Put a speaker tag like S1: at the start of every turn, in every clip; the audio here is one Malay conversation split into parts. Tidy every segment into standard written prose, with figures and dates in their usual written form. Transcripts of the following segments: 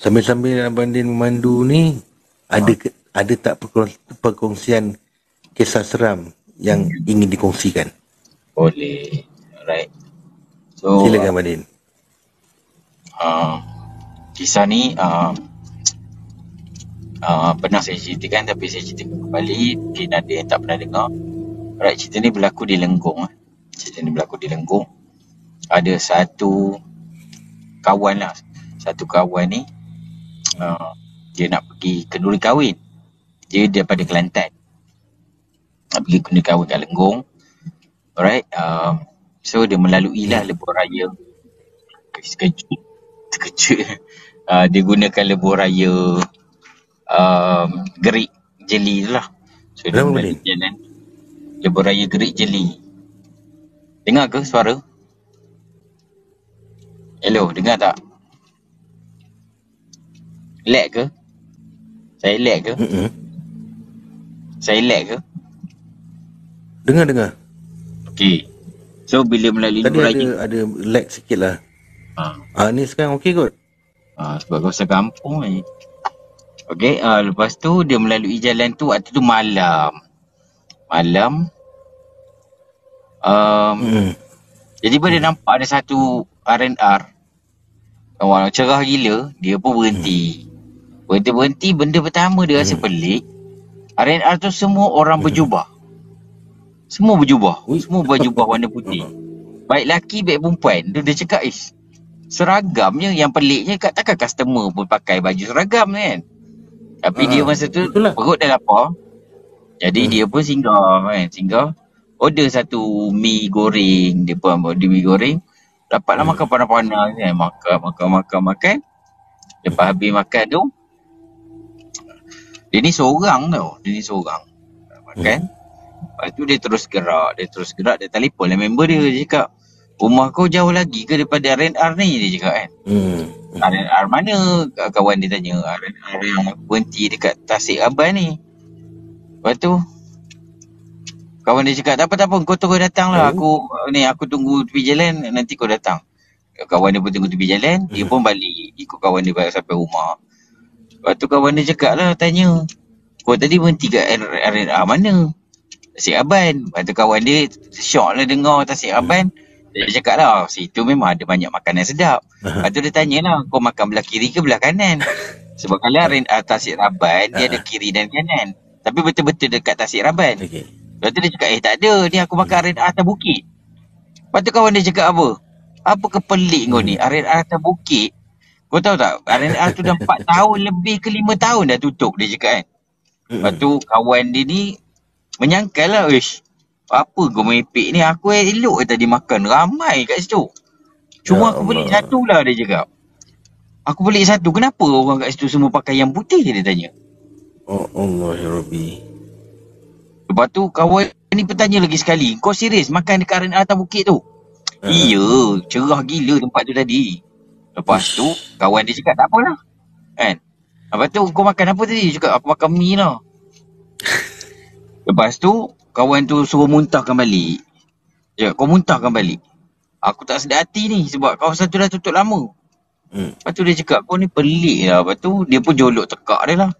S1: Sambil-sambil Abang Din memandu ni, ada tak perkongsian kisah seram yang ingin dikongsikan?
S2: Boleh. Alright. So,
S1: Silakan Abang Din.
S2: kisah ni pernah saya ceritakan, tapi saya ceritakan kembali, mungkin ada yang tak pernah dengar. Alright, cerita ni berlaku di Lenggong. Ada satu kawan ni dia nak pergi kenduri kahwin. Dia daripada Kelantan, nak pergi kenduri kahwin kat Lenggong. Alright, so dia melalui lah lebuh raya. Terkejut. Dia gunakan lebuh raya Gerik Jeli tu lah. So dia melalui jalan lebuh raya Gerik Jeli. Dengar ke suara? Hello, dengar tak? Lag ke? Saya lag ke? Saya lag ke?
S1: Dengar.
S2: Okey. So bila melalui
S1: tadi ada lag sikit lah. Ni sekarang okey kot.
S2: Sebab kawasan kampung ni. Okey, lepas tu dia melalui jalan tu, waktu tu malam. Jadi dia nampak ada satu R&R. Cerah gila, dia pun berhenti. Berhenti, benda pertama dia rasa pelik. R&R tu semua orang berjubah. Semua berjubah. Semua berjubah warna putih. Baik lelaki, baik perempuan. Dia cakap, seragamnya. Yang peliknya, takkan customer pun pakai baju seragam kan. Tapi dia masa tu perut dah lapar. Jadi dia pun singgah. Order satu mi goreng. Dia pun order mi goreng. Dapatlah makan panas-panas kan. Makan. Lepas habis makan tu, dia ni seorang tau. Makan. Lepas tu dia terus gerak. Dia telefon lah member dia. Dia cakap, rumah kau jauh lagi ke daripada R&R ni? Dia cakap kan. R&R mana? Kawan dia tanya. R&R yang berhenti dekat Tasik Aban ni. Lepas tu kawan dia cakap, tak apa, kau tunggu datang lah. Aku tunggu tepi jalan, nanti kau datang. Kawan dia pun tunggu tepi jalan. Dia pun balik, ikut kawan dia balik sampai rumah. Lepas tu kawan dia cakap lah, tanya, kau tadi berhenti kat R&R mana? Tasik Aban. Lepas tu kawan dia syok lah dengar Tasik Aban. Dia cakap lah, situ memang ada banyak makanan sedap. Lepas tu dia tanya lah, kau makan belah kiri ke belah kanan? Sebab kalau Tasik Raban, dia ada kiri dan kanan. Tapi betul-betul dekat Tasik Raban. Lepas tu dia cakap, tak ada, ni aku makan R&R atas bukit. Lepas tu kawan dia cakap apa? Apa kepelik kau ni? R&R atas bukit? Kau tahu tak, R&R tu dah 4 tahun lebih ke 5 tahun dah tutup, dia cakap kan. Lepas tu kawan dia ni menyangkal lah, apa kau mepek ni? Aku elok tadi makan ramai kat situ. Cuma aku pelik satu lah, dia cakap. Aku pelik satu, kenapa orang kat situ semua pakai yang putih, dia tanya.
S1: Oh Allah ya Rabbi.
S2: Lepas tu kawan ni bertanya lagi sekali, kau serius makan dekat R&R atas bukit tu? Iya, cerah gila tempat tu tadi. Lepas tu kawan dia cakap, tak apalah kan. Lepas tu kau makan apa tadi? Dia cakap, aku makan mi lah. Lepas tu kawan tu suruh muntahkan balik. Dia cakap, kau muntahkan balik. Aku tak sedar hati ni sebab kawasan tu dah tutup lama. Lepas tu dia cakap, kau ni pelik lah. Lepas tu dia pun jolok tekak dia lah.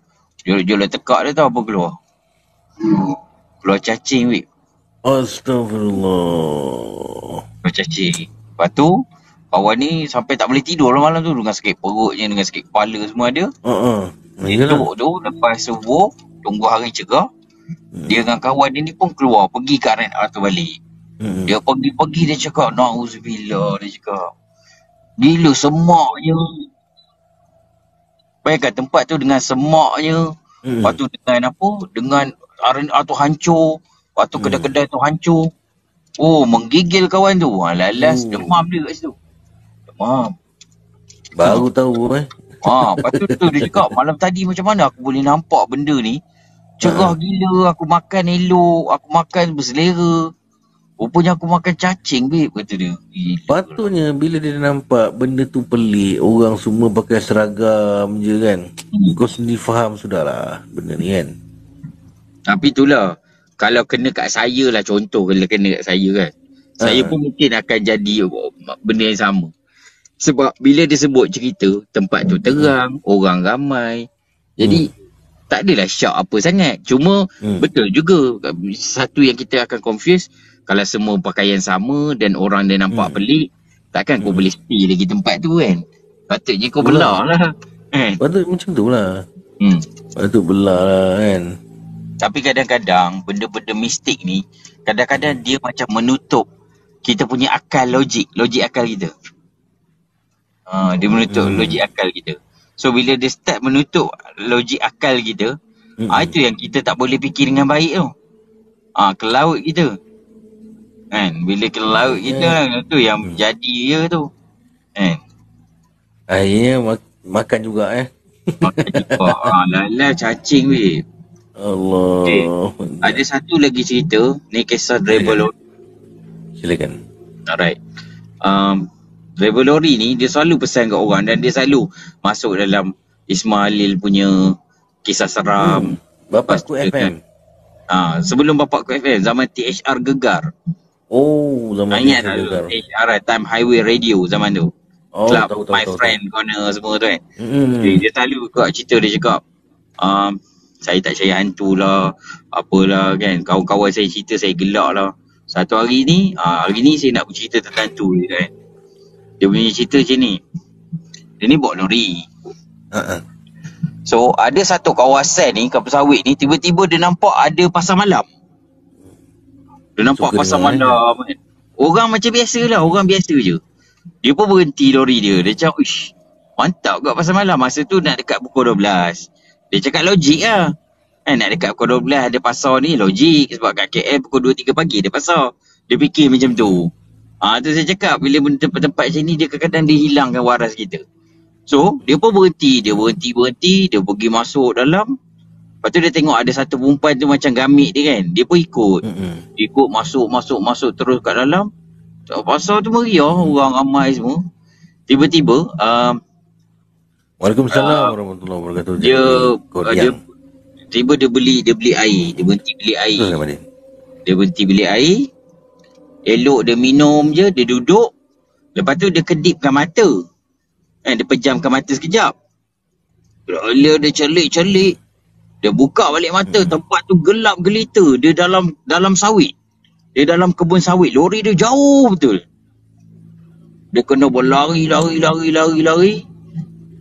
S2: Jolok tekak dia tahu apa keluar? Keluar cacing, weh.
S1: Astagfirullah.
S2: Keluar cacing. Lepas tu kawan ni sampai tak boleh tidur lah malam tu. Dengan sakit perutnya, dengan sakit kepala semua ada. Tidur tu lepas subuh, tunggu hari cerah. Dia dengan kawan dia ni pun keluar, pergi ke R&R tu balik. Dia pergi-pergi, dia cakap, na'udzubillah, dia cakap. Gila semaknya. Bayangkan tempat tu dengan semaknya. Lepas tu dengan apa? Dengan R&R tu hancur. Lepas tu kedai-kedai tu hancur. Oh, menggigil kawan tu. Lalas demam dia kat situ. Demam.
S1: Baru tahu
S2: lepas tu dia cakap, malam tadi macam mana aku boleh nampak benda ni? Cerah gila, aku makan elok, aku makan berselera. Rupanya aku makan cacing, babe, kata dia.
S1: Patutnya bila dia nampak benda tu pelik, orang semua pakai seragam je kan. Kau sendiri faham sudahlah benda ni kan.
S2: Tapi itulah, kalau kena kat saya lah, contoh kalau kena kat saya kan. Saya pun mungkin akan jadi benda yang sama. Sebab bila dia sebut cerita, tempat tu terang, orang ramai. Jadi tak adalah syak apa sangat. Cuma betul juga, satu yang kita akan confuse, kalau semua pakaian sama dan orang dia nampak pelik, takkan kau boleh stay lagi tempat tu kan. Patutnya kau belah lah.
S1: Patut macam tu lah.
S2: Hmm.
S1: Patut belah lah kan.
S2: Tapi kadang-kadang benda-benda mistik ni, kadang-kadang dia macam menutup kita punya akal logik akal kita. Dia menutup logik akal kita. So bila dia start menutup logik akal kita, itu yang kita tak boleh fikir dengan baik tu. Ke laut kita. Kan? Bila ke laut kita, tu yang jadi dia tu. Kan?
S1: Akhirnya makan juga
S2: Makan juga. Lala cacing weh.
S1: Allah.
S2: Okay. Ada satu lagi cerita, ni kisah driver lori.
S1: Silakan.
S2: Alright. Driver lori ni dia selalu pesan kat orang dan dia selalu masuk dalam Ismail punya kisah seram.
S1: Bapakku FM.
S2: Sebelum Bapakku FM, zaman THR Gegar.
S1: Oh, zaman
S2: ingat
S1: THR Gegar.
S2: THR Time Highway Radio zaman tu. Club My Friend Corner semua tu kan. Dia selalu kat cerita dia cakap, saya tak percaya hantu lah, apalah kan. Kawan-kawan saya cerita saya gelak lah. Satu hari ni saya nak bercerita tentang hantu kan. Dia punya cerita macam ni. Dia ni bawa lori. So ada satu kawasan ni, Kelapa Sawit ni, tiba-tiba dia nampak ada pasar malam. Dia nampak pasar malam kan. Orang macam biasa lah, orang biasa je. Dia pun berhenti lori dia. Dia cakap, ish, mantap kat pasar malam. Masa tu nak dekat pukul 12. Dia cakap logik lah. Nak dekat pukul 12 ada pasar ni logik. Sebab kat KL pukul 2-3 pagi ada pasar. Dia fikir macam tu. Tu saya cakap, bila tempat-tempat macam ni, dia kadang-kadang dia hilangkan waras kita. So, dia pun berhenti. Dia berhenti. Dia pergi masuk dalam. Lepas tu dia tengok ada satu perempuan tu macam gamit dia kan. Dia pun ikut. Ikut masuk terus kat dalam. Pasar tu meriah. Orang ramai semua. Tiba-tiba,
S1: Waalaikumsalam warahmatullahi wabarakatuh.
S2: Dia beli air. Dia berhenti beli air. Dia berhenti beli air. Elok dia minum je, dia duduk. Lepas tu dia kedipkan mata. Dia pejamkan mata sekejap. Bila dia celik-celik, dia buka balik mata. Tempat tu gelap gelita. Dia dalam sawit. Dia dalam kebun sawit. Lori dia jauh betul. Dia kena berlari.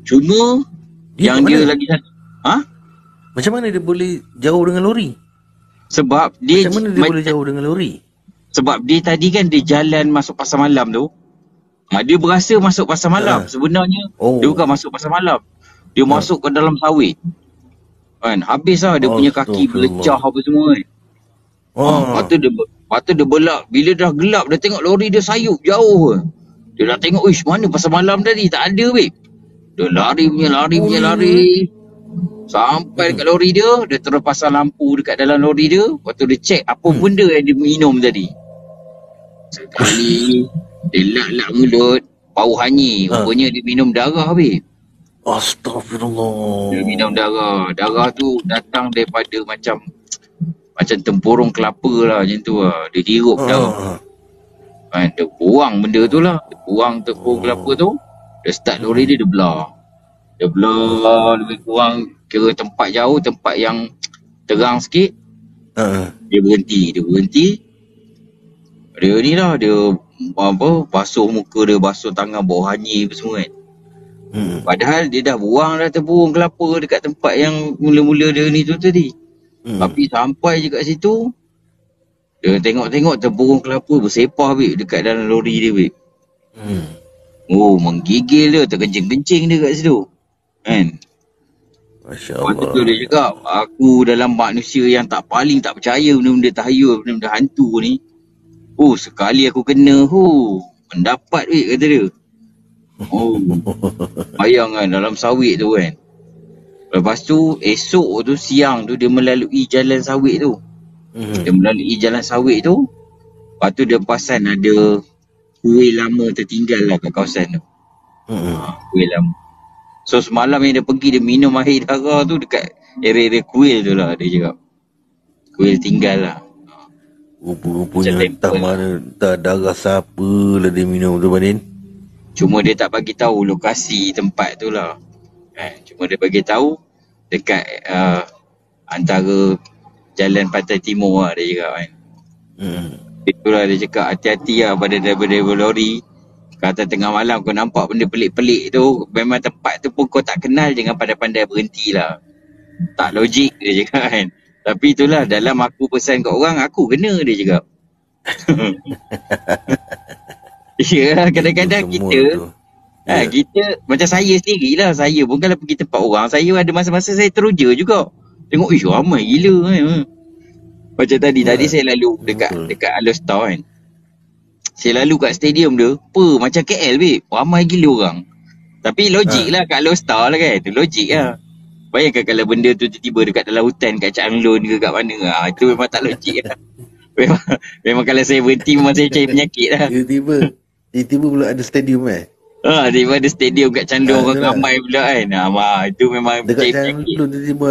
S2: Cuma yang dia lagi satu.
S1: Macam mana dia boleh jauh dengan lori?
S2: Sebab dia
S1: Macam mana dia boleh jauh dengan lori?
S2: Sebab dia tadi kan dia jalan masuk pasar malam tu. Dia berasa masuk pasar malam. Sebenarnya dia bukan masuk pasar malam. Dia masuk ke dalam sawit. Kan, habis lah dia punya kaki belecah apa semua kan. Lepas tu dia belak. Bila dah gelap dia tengok lori dia sayup jauh. Dia dah tengok, ish, mana pasar malam tadi? Tak ada weh. Dia lari. Sampai dekat lori dia terus pasang lampu dekat dalam lori dia. Lepas tu dia cek apa benda yang dia minum tadi. Sekali dia lak mulut, bau hanyir. Rupanya dia minum darah weh.
S1: Astagfirullah.
S2: Dia minum darah. Darah tu datang daripada macam tempurung kelapa lah macam tu lah. Dia hirup darah. Dia buang benda tu lah. Dia buang tempurung kelapa tu. Dia start lori dia belah. Dia belah lebih kurang kira tempat jauh, tempat yang terang sikit. Dia berhenti. Dia ni lah, dia basuh muka dia, basuh tangan, bau hanyir apa semua kan. Padahal dia dah buang dah tempurung kelapa dekat tempat yang mula-mula dia ni tu tadi. Tapi sampai je kat situ, dia tengok tempurung kelapa bersepah dekat dalam lori dia menggigil dia, terkencing-kencing dia kat situ kan.
S1: Masya Allah.
S2: Lepas tu dia cakap, aku dalam manusia yang paling tak percaya benda-benda tahayul, benda-benda hantu ni. Sekali aku kena, mendapat kata dia. Bayang kan dalam sawit tu kan. Lepas tu esok tu siang tu dia melalui jalan sawit tu. Lepas tu dia perasan ada kuil lama tertinggal lah kat kawasan tu. Kuil lama. So semalam yang dia pergi, dia minum air darah tu dekat area-area kuil tu lah, dia cakap. Kuil tinggal lah.
S1: Rupa-rupanya entah mana, entah darah siapa lah dia minum tu Badin.
S2: Cuma dia tak bagi tahu lokasi tempat tu lah. Cuma dia bagi tahu dekat antara jalan Pantai Timur lah dia cakap kan. Itulah dia cakap hati-hati lah pada driver lori. Kata tengah malam kau nampak benda pelik-pelik tu, memang tempat tu pun kau tak kenal, jangan pandai-pandai berhenti lah. Tak logik dia cakap kan. Tapi itulah dalam aku pesan kat orang, aku kena dia cakap. Ya, kadang-kadang kita kita macam saya sendirilah, saya pun kalau pergi tempat orang, saya ada masa-masa saya teruja juga. Tengok ramai gila kan. Macam tadi saya lalu dekat Alostar kan. Saya lalu kat stadium tu, macam KL babe, ramai gila orang. Tapi logik lah kat Alostar lah kan, tu logik lah. Bayangkan kalau benda tu tiba-tiba dekat dalam hutan, kat Changlon ke kat mana, itu memang tak logik lah. Memang kalau saya berhenti memang saya cari penyakit lah.
S1: Tiba-tiba pula ada stadium
S2: tiba ada stadium kat Changlon, orang ramai pula kan. Itu memang
S1: dekat Changlon tiba-tiba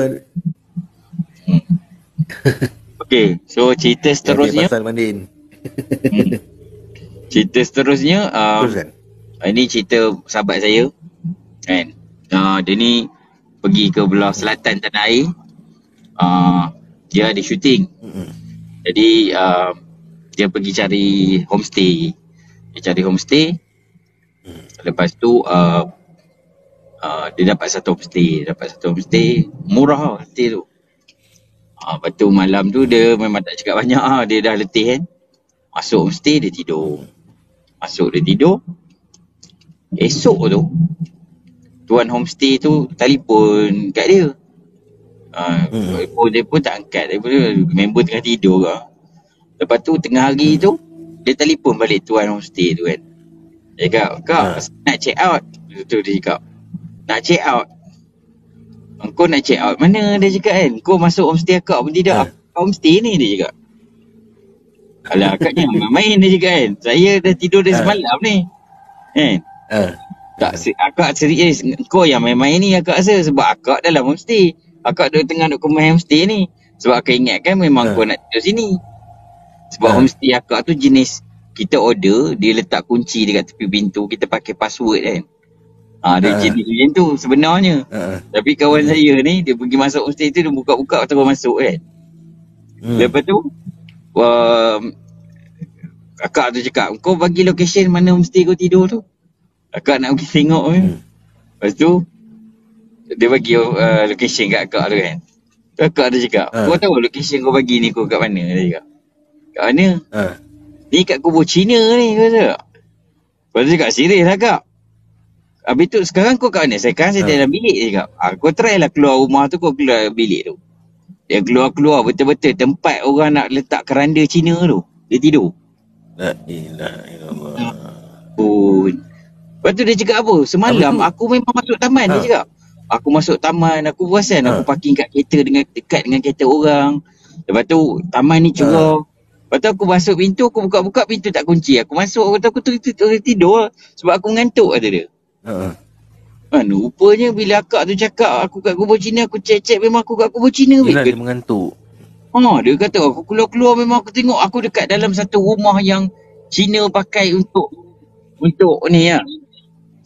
S2: Okay, so cerita seterusnya
S1: pasal Mandin.
S2: Cerita seterusnya ini cerita sahabat saya kan. Dia ni pergi ke belah selatan tanah air. Dia ada syuting. Jadi dia pergi cari homestay. Lepas tu dia dapat satu homestay murah homestay tu. Lepas tu malam tu dia memang tak cakap banyak dia dah letih kan. Masuk homestay dia tidur. Esok tu tuan homestay tu telefon kat dia. Dia pun tak angkat. Member tengah tidur ke. Lepas tu tengah hari tu dia telefon balik tuan homestay tu kan. Dia cakap, "Kak, nak check out." Tu dia cakap, "Nak check out." "Kau nak check out mana?" dia cakap kan. "Kau masuk homestay akak pun tidak." "Homestay ni," dia cakap. Alah, akaknya main dia cakap kan. "Saya dah tidur dah semalam ni." Kan? Akak serius. Kau yang main-main ni akak rasa. Sebab akak dalam homestay. Akak tengah duk main homestay ni. Sebab akak ingatkan memang kau nak tidur sini. Sebab homestay akak tu jenis kita order, dia letak kunci dekat tepi pintu, kita pakai password kan. Dia jenis macam tu sebenarnya. Tapi kawan saya ni, dia pergi masuk homestay tu, dia buka-buka terus masuk kan. Lepas tu akak tu cakap, "Kau bagi location mana homestay kau tidur tu. Akak nak pergi tengok kan." Lepas tu dia bagi location kat akak tu kan. Akak tu cakap, "Kau tahu location kau bagi ni kau kat mana?" Dia cakap, "Kat mana?" "Ni kat kubur Cina ni," kata. Lepas tu cakap, "Serius lah kak? Habis tu sekarang kau kat mana?" "Sekarang saya dalam bilik," dia cakap. "Kau try lah keluar rumah tu, kau keluar bilik tu." Dia keluar betul-betul tempat orang nak letak keranda Cina tu. Dia tidur.
S1: La ilaha illallah.
S2: Lepas tu dia cakap apa? "Semalam aku memang masuk taman," dia cakap. "Aku masuk taman, aku perasan aku parking kat kereta dekat dengan kereta orang. Lepas tu taman ni cerah. Lepas tu aku masuk pintu, aku buka-buka pintu tak kunci. Aku masuk, aku tidur lah. Sebab aku mengantuk," kata dia. Rupanya bila akak tu cakap aku kat kubur Cina, aku cek-cek memang aku kat kubur Cina.
S1: Yelah, dia mengantuk.
S2: Dia kata aku keluar-keluar memang aku tengok aku dekat dalam satu rumah yang Cina pakai untuk ni lah.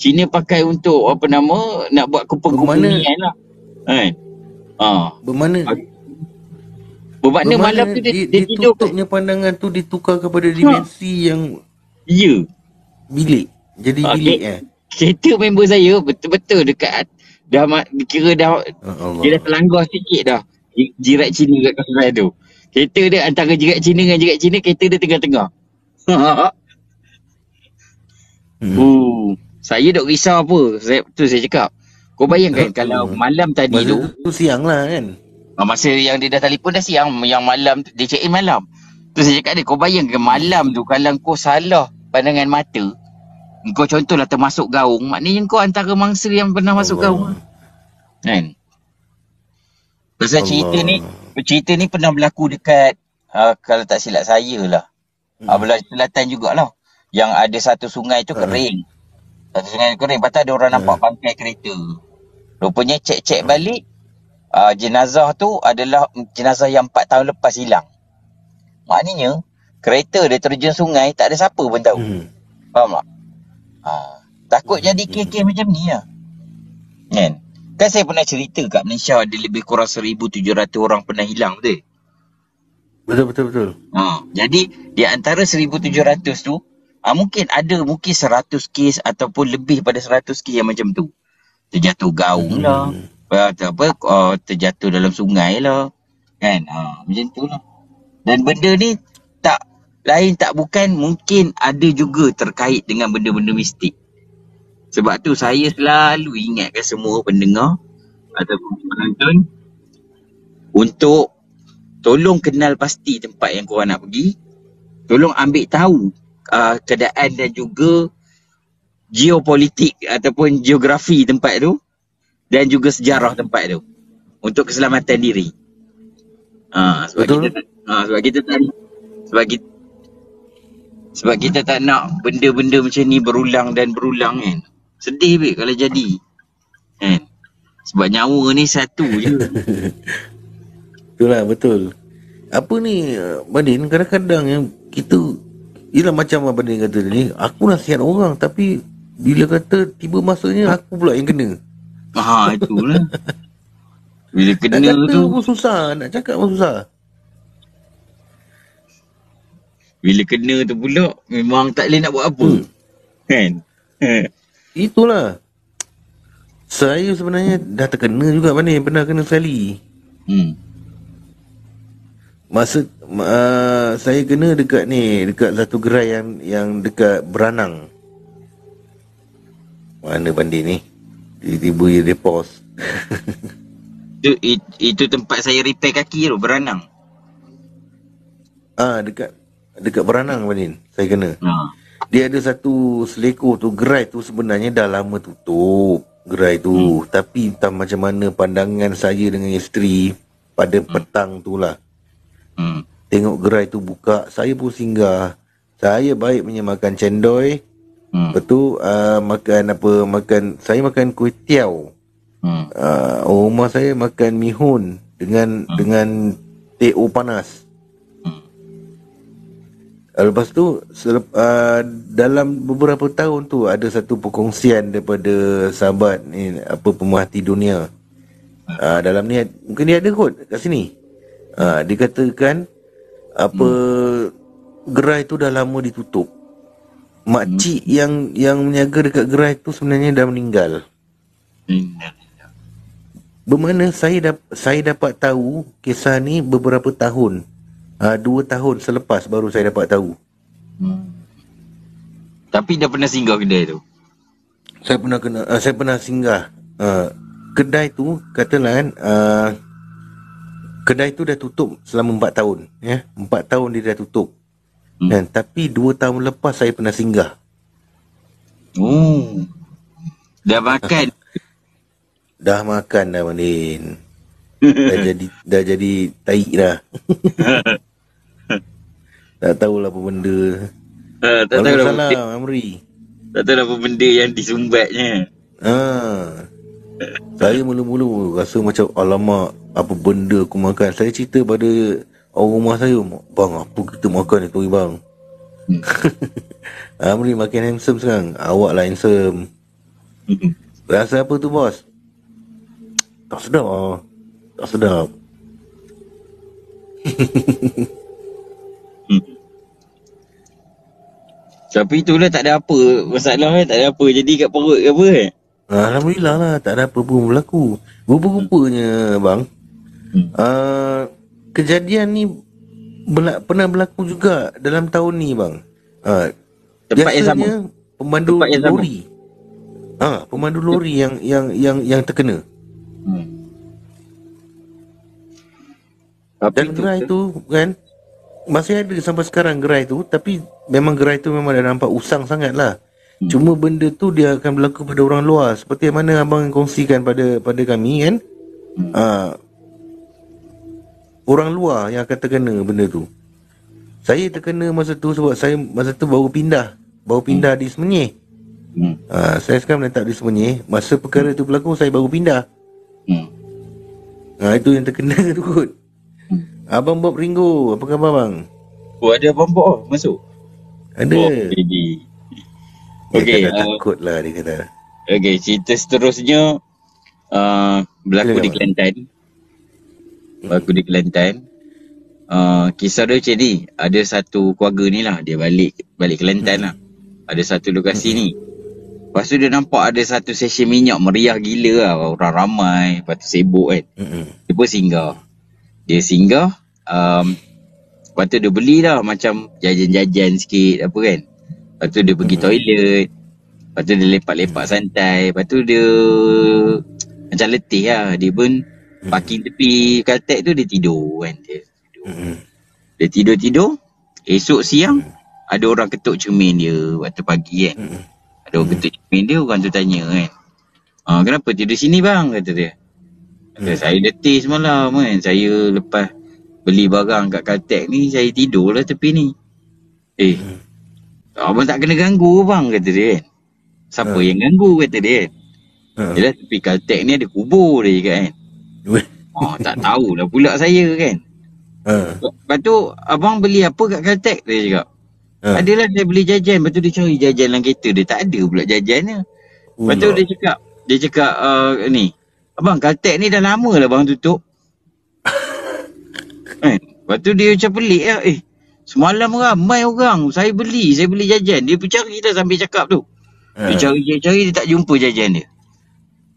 S2: Cina pakai untuk apa nama, nak buat kepenghunian lah. Kan? Bermakna malam tu dia tidur.
S1: Tutupnya pandangan tu ditukar kepada dimensi yang bilik. Jadi bilik
S2: Kereta member saya betul-betul dekat dia dah terlanggar sikit dah jirat Cina kat kawasan tu. Kereta dia antara jirat Cina dengan jirat Cina, kereta dia tengah-tengah. Saya duk risau apa? Saya cakap, kau bayangkan kalau malam tadi
S1: tu siang lah kan.
S2: Masa yang dia dah telefon dah siang, yang malam dia check in malam. Tu saya cakap dia, kau bayangkan malam tu kalau kau salah pandangan mata, kau contohlah termasuk gaung, maknanya kau antara mangsa yang pernah masuk gaung kan. Pasal cerita ni pernah berlaku dekat kalau tak silap saya lah belah selatan jugalah, yang ada satu sungai tu kering. Satu sungai kering, patut ada orang nampak bangkai kereta. Rupanya cek balik, jenazah tu adalah jenazah yang 4 tahun lepas hilang. Maknanya kereta dia terjun sungai, tak ada siapa pun tahu. Faham tak? Takut jadi kes macam ni lah. Kan? Kan saya pernah cerita kat Malaysia ada lebih kurang 1,700 orang pernah hilang, betul?
S1: Betul.
S2: Jadi di antara 1,700 tu, mungkin 100 kes ataupun lebih pada 100 kes yang macam tu. Terjatuh gaung lah. Terjatuh dalam sungai lah. Kan? Macam tu lah. Dan benda ni tak bukan, mungkin ada juga terkait dengan benda-benda mistik. Sebab tu saya selalu ingatkan semua pendengar ataupun penonton untuk tolong kenal pasti tempat yang korang nak pergi. Tolong ambil tahu keadaan dan juga geopolitik ataupun geografi tempat tu dan juga sejarah tempat tu untuk keselamatan diri. Sebab kita tak nak benda-benda macam ni berulang kan. Sedih kalau jadi. Kan? Sebab nyawa ni satu je.
S1: Itulah betul. Apa ni Badin, kadang-kadang yang kita, yelah macam Abang Badin kata tadi, aku nasihat orang tapi bila kata tiba masanya aku pula yang kena.
S2: Itulah. Bila kena
S1: nak kata
S2: tu
S1: pun susah, nak cakap pun susah.
S2: Bila kena tu pula memang tak boleh nak buat apa. Kan?
S1: Itulah. Saya sebenarnya dah terkena juga Badin, pernah kena sekali. Masa saya kena dekat satu gerai yang dekat Beranang. Mana Bandar ni? Tiba-tiba dia pause.
S2: Itu tempat saya repair kaki tu, Beranang.
S1: Dekat Beranang Bandar, saya kena. Dia ada satu selekor tu, gerai tu sebenarnya dah lama tutup. Gerai tu. Tapi entah macam mana pandangan saya dengan isteri pada petang tu lah. Tengok gerai tu buka, saya pun singgah. Saya baik punya makan cendol. Lepas tu saya makan kuih tiaw. Rumah saya makan mihun dengan teh o panas. Lepas tu dalam beberapa tahun tu ada satu perkongsian daripada sahabat ni, pemerhati dunia. Dalam ni mungkin dia ada kot kat sini. Dikatakan gerai tu dah lama ditutup. Makcik yang menjaga dekat gerai tu sebenarnya dah meninggal. Bermakna saya dapat tahu kisah ni beberapa tahun. 2 tahun selepas baru saya dapat tahu.
S2: Tapi dah pernah singgah kedai tu?
S1: Saya pernah singgah. Kedai tu katalah kedai tu dah tutup selama 4 tahun. 4 tahun dia dah tutup. Dan tapi 2 tahun lepas saya pernah singgah.
S2: Dah makan?
S1: Dah makan dah Mandin. dah jadi taik dah. Tak tahulah apa benda.
S2: Tak tahu lah
S1: salam Amri.
S2: Tak tahu lah apa benda yang disumbatnya.
S1: Saya mula-mula rasa macam alamak, apa benda aku makan. Saya cerita pada orang rumah saya, bang apa kita makan ni tu bang. Amri makin handsome sekarang. Awak lah handsome. Rasa apa tu bos? Tak sedap lah. Tak sedap.
S2: Tapi itulah tak ada apa masalah tak ada apa jadi kat perut ke apa
S1: Alhamdulillah lah, tak ada apa pun berlaku. Rupa-rupanya bang, kejadian ni pernah berlaku juga dalam tahun ni bang.
S2: Tempat yang sama?
S1: Pemandu lori. Pemandu lori yang terkena. Dan gerai tu kan masih ada sampai sekarang gerai tu, tapi memang gerai tu memang dah nampak usang sangat lah. Cuma benda tu dia akan berlaku pada orang luar, seperti mana abang kongsikan pada kami kan. Orang luar yang akan terkena benda tu. Saya terkena masa tu sebab saya masa tu baru pindah di Semenyih. Saya sekarang menetap di Semenyih. Masa perkara tu berlaku saya baru pindah. Itu yang terkena tu kot. Abang Bob Ringo, apa khabar bang?
S2: Ada Abang Bob masuk?
S1: Ada.
S2: Bob, Okey,
S1: takut lah dia kata.
S2: Okey, cerita seterusnya berlaku di Kelantan. Berlaku di Kelantan. Kisah dia macam ni. Ada satu keluarga ni lah, dia balik Kelantan lah. Ada satu lokasi ni. Lepas tu dia nampak ada satu session minyak meriah gila lah. Orang ramai, lepas tu sibuk kan. Dia pun singgah. Dia singgah, lepas tu dia belilah macam jajan-jajan sikit apa kan. Lepas tu dia pergi toilet. Lepas tu dia lepak-lepak santai. Lepas tu dia macam letih lah. Dia pun parking tepi Caltex tu dia tidur kan. Dia tidur-tidur. Esok siang ada orang ketuk cermin dia waktu pagi kan. Ada orang ketuk cermin dia, orang tu tanya kan. Kenapa tidur sini bang? Kata dia. Kata, saya letih semalam kan. Saya lepas beli barang kat Caltex ni, saya tidur lah tepi ni. Abang tak kena ganggu bang, kata dia kan. Siapa yang ganggu, kata dia kan. Yelah tepi Caltex ni ada kubur dia cakap kan. Tak tahulah pula saya kan. Lepas tu abang beli apa kat Caltex, dia cakap. Adalah saya beli jajan. Lepas tu dia cari jajan dalam kereta dia, tak ada pula jajannya. Lepas tu dia cakap ni, abang Caltex ni dah lama lah bang tutup. Lepas tu dia macam pelik lah. Semalam ramai orang, saya beli jajan. Dia pun cari dah sambil cakap tu. Dia cari dia tak jumpa jajan dia.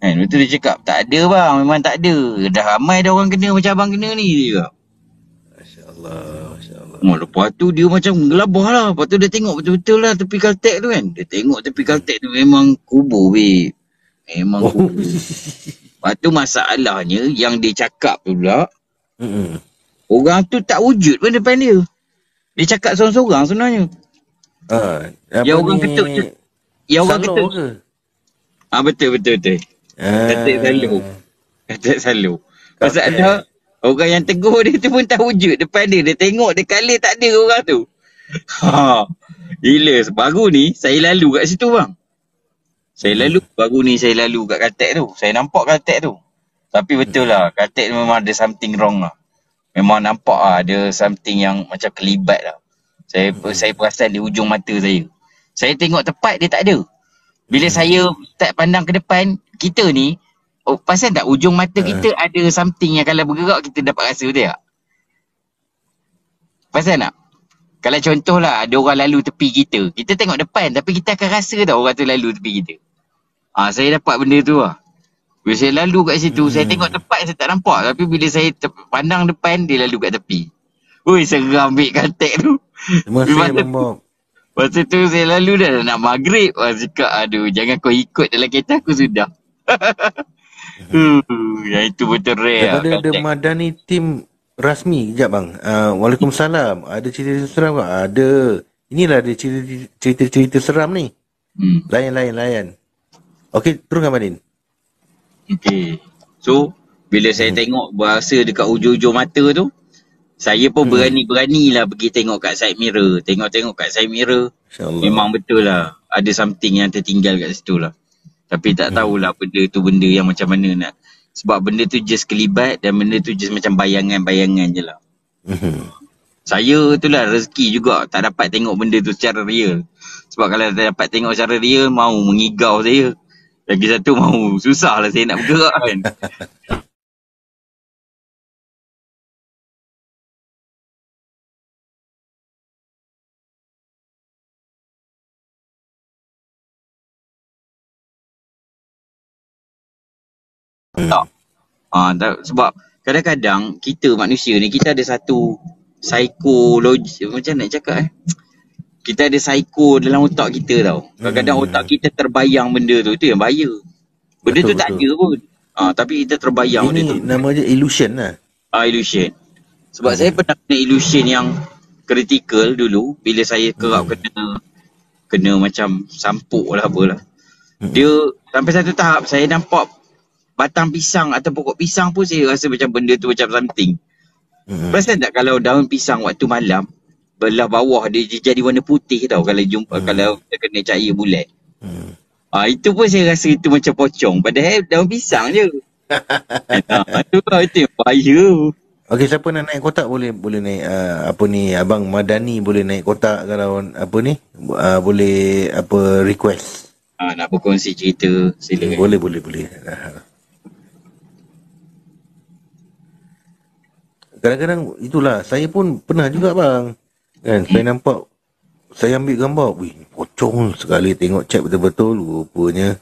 S2: Lepas tu dia cakap, tak ada bang, memang tak ada. Dah ramai dah orang kena macam abang kena ni, dia cakap.
S1: Masya Allah.
S2: Lepas tu dia macam gelabah lah. Lepas tu dia tengok betul-betul lah tepi Caltex tu kan. Dia tengok tepi Caltex tu memang kubur weh. Memang kubur. Lepas tu masalahnya yang dia cakap tu pula, orang tu tak wujud pun depan dia. Dia cakap seorang-seorang sebenarnya. Yang orang ketuk ke? Betul. Caltex selalu. Pasal ada orang yang tegur dia tu pun tak wujud depan dia. Dia tengok, dia kali tak ada orang tu. Gila. Baru ni saya lalu kat situ bang. Baru ni saya lalu kat Caltex tu. Saya nampak Caltex tu. Tapi betul lah, Caltex memang ada something wrong lah. Memang nampak lah ada something yang macam kelibat lah. Saya perasan di ujung mata saya. Saya tengok tepat, dia tak ada. Bila saya start pandang ke depan, kita ni, pasal tak ujung mata kita ada something yang kalau bergerak kita dapat rasa betul tak? Pasal tak? Kalau contohlah ada orang lalu tepi kita, kita tengok depan tapi kita akan rasa tau orang tu lalu tepi kita. Saya dapat benda tu lah. Bila saya lalu kat situ, saya tengok tepat saya tak nampak. Tapi bila saya pandang depan, dia lalu kat tepi. Ui, seram ambil Caltex tu. Masa tu saya lalu dah nak maghrib. Orang cakap, aduh jangan kau ikut dalam kereta aku sudah. Yang itu betul rare.
S1: Daripada The Madani Team rasmi, sekejap bang. Waalaikumsalam. Ada cerita seram tak? Ada. Inilah ada cerita seram ni. Layan. Okey, teruskan Madin.
S2: Okey. So, bila saya tengok berasa dekat ujung-ujung mata tu, saya pun berani-beranilah pergi tengok kat side mirror. Tengok-tengok kat side mirror. Memang betul lah. Ada something yang tertinggal kat situ lah. Tapi tak tahulah benda tu benda yang macam mana nak. Sebab benda tu just kelibat dan benda tu just macam bayangan-bayangan je lah. Saya tu lah rezeki juga tak dapat tengok benda tu secara real. Sebab kalau tak dapat tengok secara real, mau mengigau saya. Lagi satu mau susah lah saya nak bergerak kan. Sebab kadang-kadang kita manusia ni kita ada satu psikologi, macam nak cakap kita ada psycho dalam otak kita tau. Kadang-kadang otak kita terbayang benda tu, itu yang bahaya. Benda tu tak ada pun. Tapi kita terbayang benda tu.
S1: Ini nama je illusion lah.
S2: Illusion. Sebab saya pernah kena illusion yang kritikal dulu bila saya kerap kena macam sampuk lah apalah. Dia sampai satu tahap saya nampak batang pisang atau pokok pisang pun saya rasa macam benda tu macam something. Perasan tak kalau daun pisang waktu malam belah bawah dia jadi warna putih tau kalau kalau dia kena cahaya bulat. Itu pun saya rasa itu macam pocong padahal daun pisang je. Itu yang bahaya.
S1: Okey, siapa nak naik kotak boleh naik apa ni, Abang Madani boleh naik kotak kalau apa ni boleh apa request.
S2: Nak berkongsi cerita, silakan.
S1: Boleh. Kadang-kadang itulah, saya pun pernah juga bang. Kan, saya nampak, saya ambil gambar, wih, pocong sekali tengok chat betul-betul, rupanya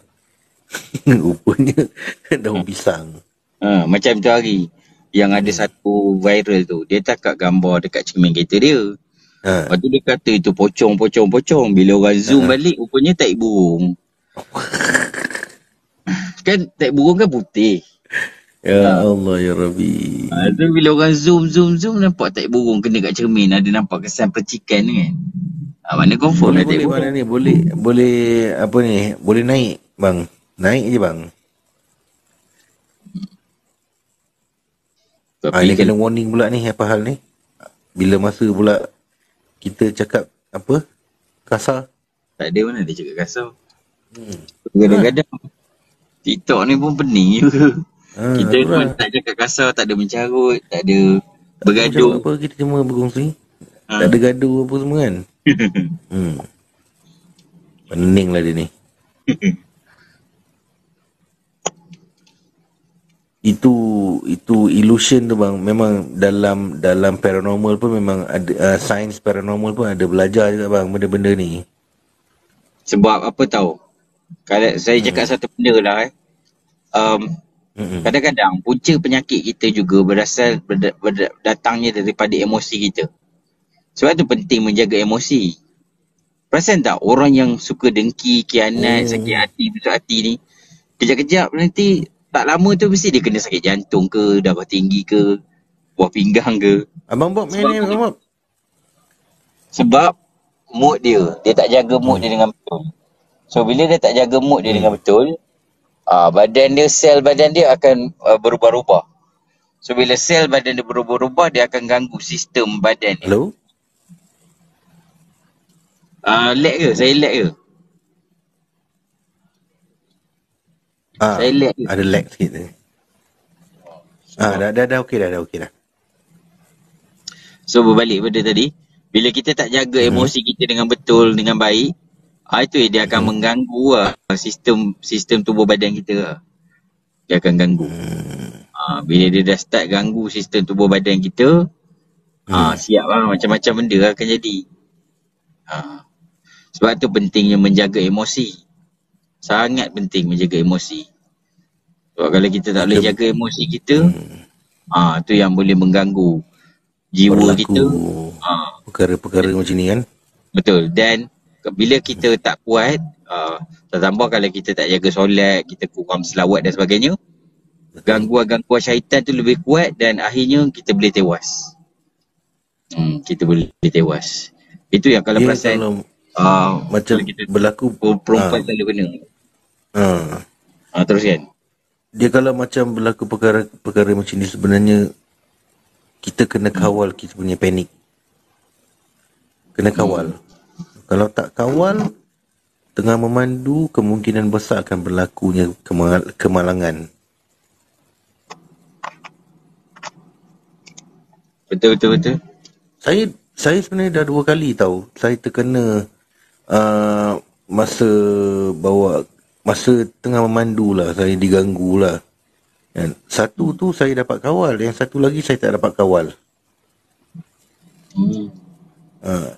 S1: daun pisang.
S2: Macam tu hari yang ada satu viral tu, dia takak gambar dekat cermin kereta dia. Lepas tu dia kata itu pocong. Bila orang zoom balik, rupanya taik burung. Kan taik burung kan putih.
S1: Ya Allah ya Rabbi.
S2: Tu bila orang zoom nampak taik burung kena kat cermin, ada nampak kesan percikan kan. Mana confirm
S1: Boleh
S2: taik burung.
S1: mana ni, boleh apa ni, boleh naik bang. Naik je bang. Ini kena warning pula ni, apa hal ni? Bila masa pula kita cakap apa? Kasar.
S2: Tak ada mana dia cakap kasar. Kadang-kadang TikTok ni pun pening juga. Kita pun tak cakap kasar, tak ada mencarut, tak ada bergaduh.
S1: Apa, kita cuma berkongsi. Tak ada gaduh apa semua kan. Pening lah dia ni. Itu illusion tu bang. Memang dalam paranormal pun memang ada, sains paranormal pun ada belajar juga bang benda-benda ni.
S2: Sebab apa tahu? Kalau saya cakap satu benda lah kadang-kadang punca penyakit kita juga berasal datangnya daripada emosi kita. Sebab tu penting menjaga emosi. Perasan tak orang yang suka dengki, khianat, sakit hati, putus hati ni, kejap-kejap nanti tak lama tu mesti dia kena sakit jantung ke, darah tinggi ke, buah pinggang ke.
S1: Abang Bob main ni Abang Bob.
S2: Sebab mood dia tak jaga mood dia dengan betul. So bila dia tak jaga mood dia dengan betul, badan dia, sel badan dia akan berubah-ubah. So bila sel badan dia berubah-ubah, dia akan ganggu sistem badan dia.
S1: Hello?
S2: Lag ke? Saya lag ke? Saya lag ke?
S1: Ada lag sikit ni. Dah okey dah.
S2: So berbalik pada tadi, bila kita tak jaga emosi kita dengan betul, dengan baik, itu dia akan mengganggu sistem tubuh badan kita. Dia akan ganggu. Bila dia dah start ganggu sistem tubuh badan kita, siap lah, macam-macam benda akan jadi. Sebab tu pentingnya menjaga emosi. Sangat penting menjaga emosi. Sebab kalau kita tak boleh jaga emosi kita, tu yang boleh mengganggu jiwa kita.
S1: Perkara-perkara macam ni kan.
S2: Betul. Dan bila kita tak kuat, tambah kalau kita tak jaga solat, kita kurang selawat dan sebagainya, gangguan-gangguan syaitan tu lebih kuat dan akhirnya kita boleh tewas. Kita boleh tewas. Itu yang kalau perasan
S1: macam kita berlaku
S2: perempuan selalu kena. Terus kan?
S1: Dia kalau macam berlaku perkara macam ni, sebenarnya kita kena kawal kita punya panik. Kena kawal. Kalau tak kawal, tengah memandu, kemungkinan besar akan berlakunya kemalangan.
S2: Betul.
S1: Saya sebenarnya dah 2 kali tahu. Saya terkena masa tengah memandu lah, saya diganggu lah. Dan satu tu saya dapat kawal, yang satu lagi saya tak dapat kawal.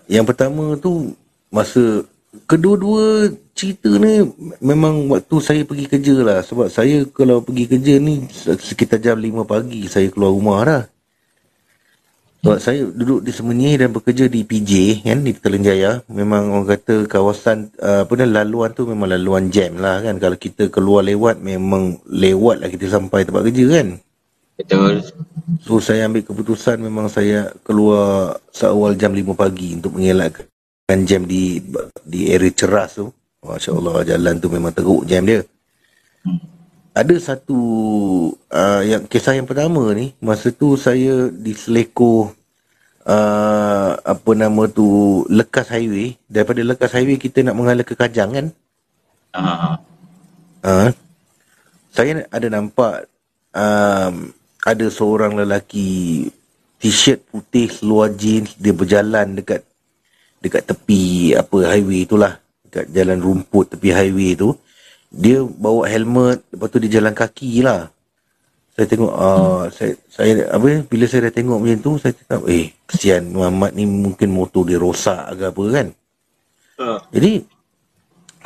S1: Yang pertama tu masa kedua-dua cerita ni memang waktu saya pergi kerja lah. Sebab saya kalau pergi kerja ni sekitar jam 5 pagi saya keluar rumah dah. Sebab saya duduk di Semenyih dan bekerja di PJ kan, di Petaling Jaya. Memang orang kata kawasan laluan tu memang laluan jam lah kan. Kalau kita keluar lewat, memang lewat lah kita sampai tempat kerja kan.
S2: Betul.
S1: So saya ambil keputusan, memang saya keluar seawal jam 5 pagi untuk mengelakkan jam di area Ceras tu. Masya Allah, jalan tu memang teruk jam dia. Ada satu kisah yang pertama ni, masa tu saya diselekoh Lekas Highway. Daripada Lekas Highway kita nak mengalah ke Kajang kan. Saya ada nampak ada seorang lelaki t-shirt putih, seluar jeans, dia berjalan dekat tepi highway itulah, dekat jalan rumput tepi highway tu. Dia bawa helmet, lepas tu dia jalan kaki lah. Saya tengok saya bila saya dah tengok macam tu, saya cakap kesian Muhammad ni, mungkin motor dia rosak ke apa kan. Jadi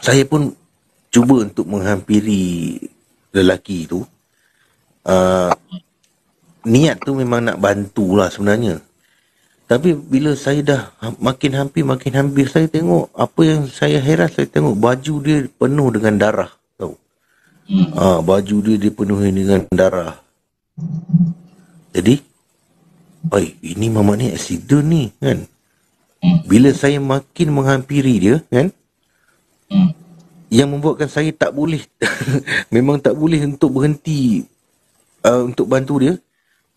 S1: saya pun cuba untuk menghampiri lelaki tu. Niat tu memang nak bantulah sebenarnya. Tapi bila saya dah makin hampir, saya tengok apa yang saya heran, saya tengok baju dia penuh dengan darah, tahu. Baju dia dipenuhi dengan darah. Jadi, ini Mamat ni accident ni kan. Bila saya makin menghampiri dia kan, yang membuatkan saya tak boleh memang tak boleh untuk berhenti untuk bantu dia,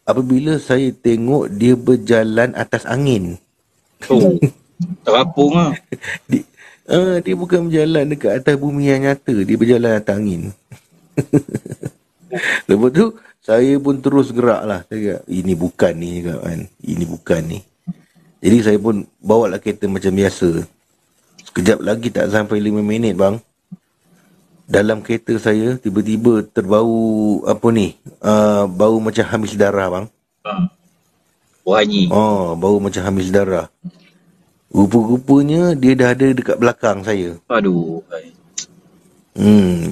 S1: apabila saya tengok dia berjalan atas angin.
S2: Terapung lah.
S1: Dia bukan berjalan dekat atas bumi yang nyata, dia berjalan atas angin. Lepas tu saya pun terus gerak lah. Saya kata, ini bukan ni kan. Ini bukan ni. Jadi saya pun bawa lah kereta macam biasa. Sekejap lagi tak sampai 5 minit bang, dalam kereta saya tiba-tiba terbau bau macam hamis darah bang.
S2: Wangi.
S1: Bau macam hamis darah. Rupa-rupanya dia dah ada dekat belakang saya.
S2: Aduh.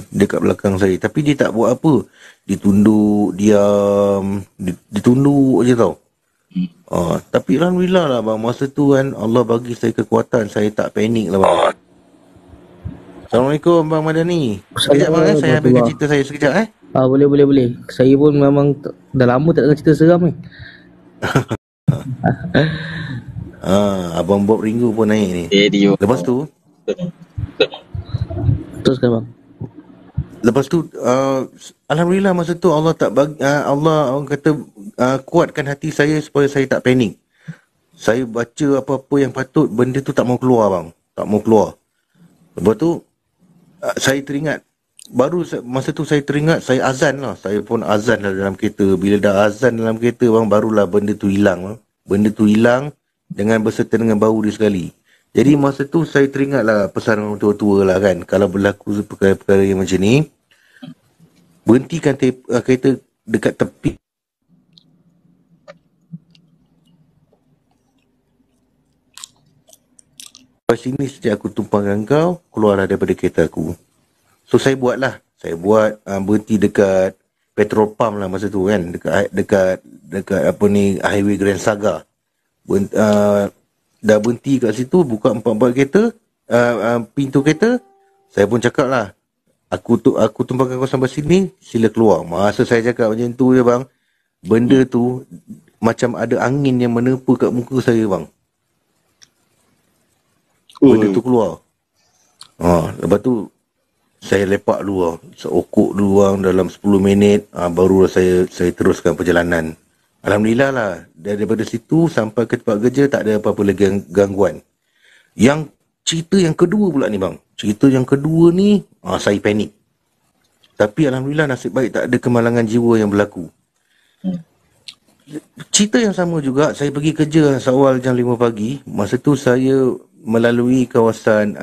S1: Dekat belakang saya. Tapi dia tak buat apa. Ditunduk, diam. Ditunduk je tau. Tapi alhamdulillah lah bang, masa tu kan Allah bagi saya kekuatan, saya tak panik lah bang. Assalamualaikum Bang Madani. Sekejap bang, saya habiskan cerita saya sekejap
S3: Boleh. Saya pun memang dah lama tak dengar cerita seram ni.
S1: Abang Bob Ringo pun naik ni. Lepas tu
S3: teruskan bang.
S1: Lepas tu alhamdulillah masa tu Allah tak bagi, Allah orang kata kuatkan hati saya supaya saya tak panik. Saya baca apa-apa yang patut, benda tu tak mau keluar bang. Tak mau keluar. Lepas tu saya teringat, masa tu saya teringat, saya azan lah. Saya pun azan lah dalam kereta. Bila dah azan dalam kereta bang, barulah benda tu hilang bang. Benda tu hilang dengan berserta dengan bau dia sekali. Jadi masa tu saya teringat lah pesan orang tua-tua lah kan. Kalau berlaku perkara-perkara yang macam ni, berhentikan kereta dekat tepi. Lepas sini sejak aku tumpangkan kau, keluarlah daripada kereta aku. So saya buat berhenti dekat petrol pump lah masa tu kan, dekat highway Grand Saga. Dah berhenti kat situ, buka empat kereta, pintu kereta. Saya pun cakap lah, aku tumpangkan kau sampai sini, sila keluar. Masa saya cakap macam tu je bang, benda tu macam ada angin yang menerpa kat muka saya bang. Benda tu keluar. Lepas tu saya lepak dulu, seokok dulu dalam 10 minit, baru saya teruskan perjalanan. Alhamdulillah lah, daripada situ sampai ke tempat kerja tak ada apa-apa lagi gangguan. Yang cerita yang kedua pula ni bang. Cerita yang kedua ni, saya panik. Tapi alhamdulillah nasib baik tak ada kemalangan jiwa yang berlaku. Cerita yang sama juga, saya pergi kerja seawal jam 5 pagi. Masa tu saya melalui kawasan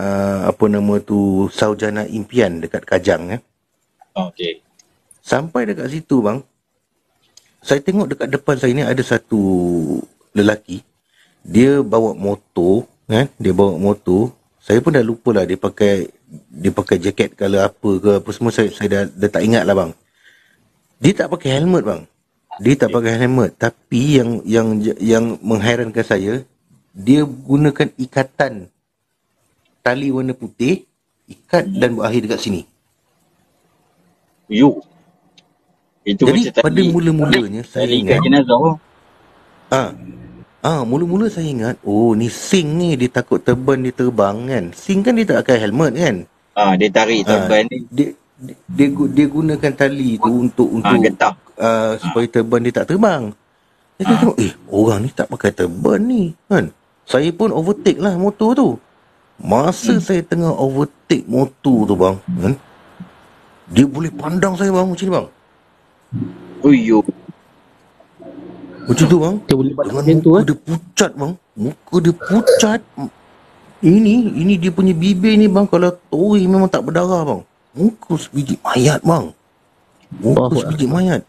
S1: Saujana Impian dekat Kajang.
S2: Okey.
S1: Sampai dekat situ bang, saya tengok dekat depan saya ni ada satu lelaki. Dia bawa motor kan, Saya pun dah lupa lah dia pakai jaket color apa ke apa semua, saya dah tak ingat lah bang. Dia tak pakai helmet bang. Tapi yang menghairankan saya, dia gunakan ikatan tali warna putih, ikat dan berakhir dekat sini.
S2: Itu
S1: jadi pada mula-mulanya saya ingat mula-mula saya ingat, ni Sing ni dia takut teban dia terbang kan. Sing kan dia tak pakai helmet kan.
S2: Dia tarik teban ni.
S1: Dia gunakan tali tu untuk
S2: getah.
S1: Supaya teban dia tak terbang. Saya tengok, orang ni tak pakai teban ni kan. Saya pun overtake lah motor tu. Masa saya tengah overtake motor tu bang kan, dia boleh pandang saya bang macam ni bang. Macam tu bang.
S3: Dia boleh buat
S1: Dengan
S3: macam tu
S1: muka dia pucat bang. Muka dia pucat. Ini dia punya bibir ni bang. Kalau tori memang tak berdarah bang. Muka sebiji mayat bang. Muka sebiji mayat.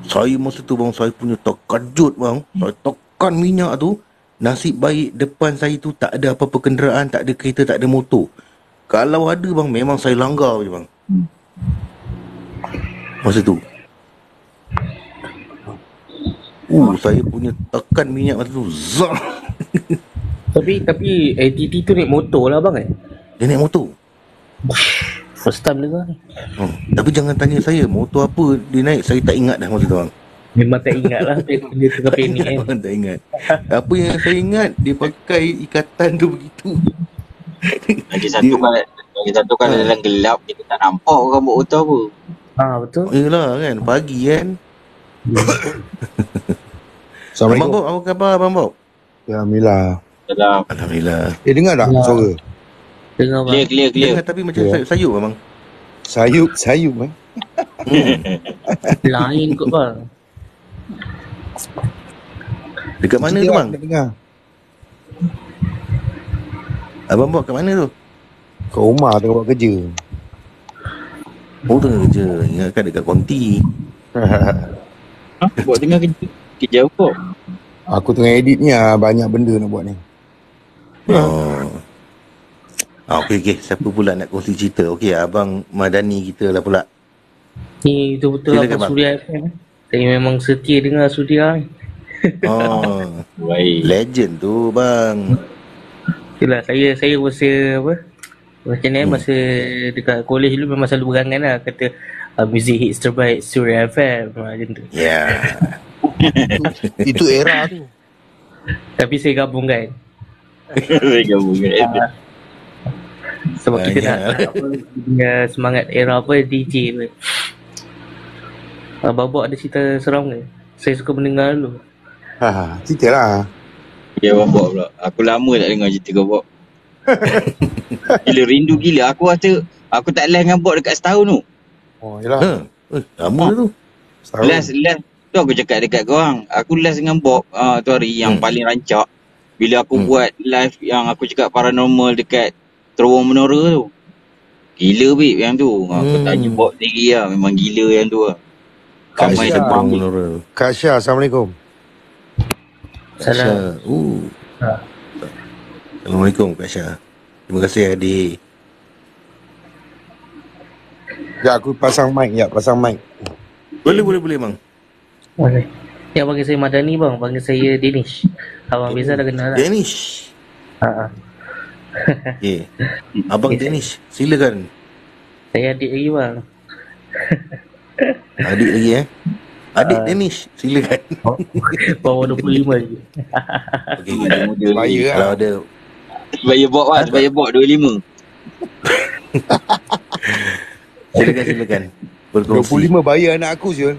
S1: Saya masa tu bang, saya punya terkejut bang. Saya tekan minyak tu. Nasib baik depan saya tu tak ada apa-apa kenderaan, tak ada kereta, tak ada motor. Kalau ada bang, memang saya langgar je bang. Masa tu. Saya punya tekan minyak masa tu. Zah.
S3: Tapi ATT tu naik motor lah bang
S1: Dia naik motor.
S3: First time dengar ni.
S1: Tapi jangan tanya saya motor apa dia naik, saya tak ingat dah masa tu bang.
S3: Memang tak ingat lah. Dia tengah panik
S1: Bang, tak ingat. Apa yang saya ingat, dia pakai ikatan tu begitu.
S2: Lagi satu kalau dalam gelap kita tak nampak orang buat motor apa.
S3: Betul.
S1: Yelah kan, pagi kan.
S4: Assalamualaikum.
S1: Abang Bob, apa khabar Abang Bob?
S4: Ya, Alhamdulillah.
S1: Alhamdulillah.
S4: Dengar tak suara?
S3: Dengar bang.
S2: Clear.
S1: Dengar tapi macam sayup abang.
S4: Sayup eh.
S3: Lain kot bang.
S1: Dekat mana tu bang?
S4: Dengar.
S1: Abang Bob kat mana tu?
S4: Kat rumah tengah buat kerja.
S1: Oh, tengah kerja. Ingatkan dekat konti.
S2: Buat tengah kerja apa?
S4: Aku tengah edit ni banyak benda nak buat ni.
S1: Okey. Siapa pula nak kongsi cerita? Okey, Abang Madani kita lah pula.
S3: Ni betul-betul
S1: Silakan,
S3: Abang
S1: bang.
S3: Suria FM. Saya memang setia dengar Suria ni.
S2: Baik.
S1: Legend tu bang.
S3: Itulah saya masa apa? Macam ni masa dekat college dulu memang selalu berangan lah kata music hits terbaik Suria FM macam tu.
S1: Ya.
S4: Itu era tu.
S3: Tapi saya gabungkan.
S2: Saya gabungkan.
S3: Sebab kita
S1: Banyak.
S3: nak apa, punya semangat era apa DJ tu. Babak ada cerita seram ke? Saya suka mendengar dulu.
S4: Cerita lah.
S2: Ya Abang Bob pula. Aku lama tak dengar cerita kau Bob. Gila rindu gila. Aku rasa aku tak live dengan Bob dekat setahun tu.
S4: Oh, yelah.
S1: Lama tu.
S4: Setahun.
S2: Last tu aku cakap dekat korang. Aku last dengan Bob tu hari yang paling rancak. Bila aku buat live yang aku cakap paranormal dekat Terowong Menora tu. Gila babe yang tu. Aku tanya Bob sendiri lah. Memang gila yang tu lah. Ramai
S4: Kak
S2: demam ni.
S4: Kak Syah, Assalamualaikum.
S1: Salam. Assalamualaikum Kak Syah. Terima kasih adik.
S4: Ya, aku pasang mic.
S1: Boleh bang.
S3: Okay. Yang panggil saya Madani bang, panggil saya Danish. Abang Beza dah kenal lah.
S1: Danish. Okay. Abang
S3: Okay,
S1: Danish, silakan.
S3: Saya adik lagi bang.
S1: Adik lagi Adik Danish, silakan.
S3: Bawah 25 lagi.
S1: Okey.
S4: Bahaya lah.
S1: Kalau ada
S2: Sebaya Bob lah. Sebaya Bob 25.
S1: silakan. Berkongsi.
S4: 25 bayar anak aku Syul.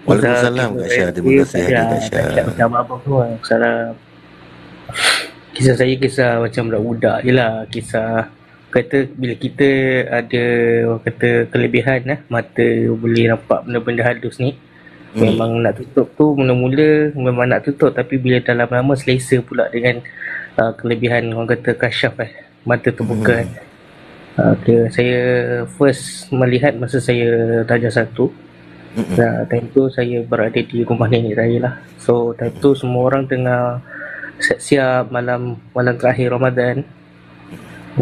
S1: Waalaikumsalam Kak Syah. Terima kasih adik Kak Syah.
S3: Macam abang tu lah. Salam. Kisah saya kisah macam budak-budak je lah. Kisah kata bila kita ada orang kata kelebihan mata boleh nampak benda-benda halus ni. Memang nak tutup tu mula-mula memang nak tutup, tapi bila dah lama-lama selesa pula dengan kelebihan orang kata kasyaf mata terbuka. Okay, saya first melihat masa saya darjah 1. Time tu saya berada di rumah nenek saya lah. So time tu semua orang tengah siap-siap malam terakhir Ramadan.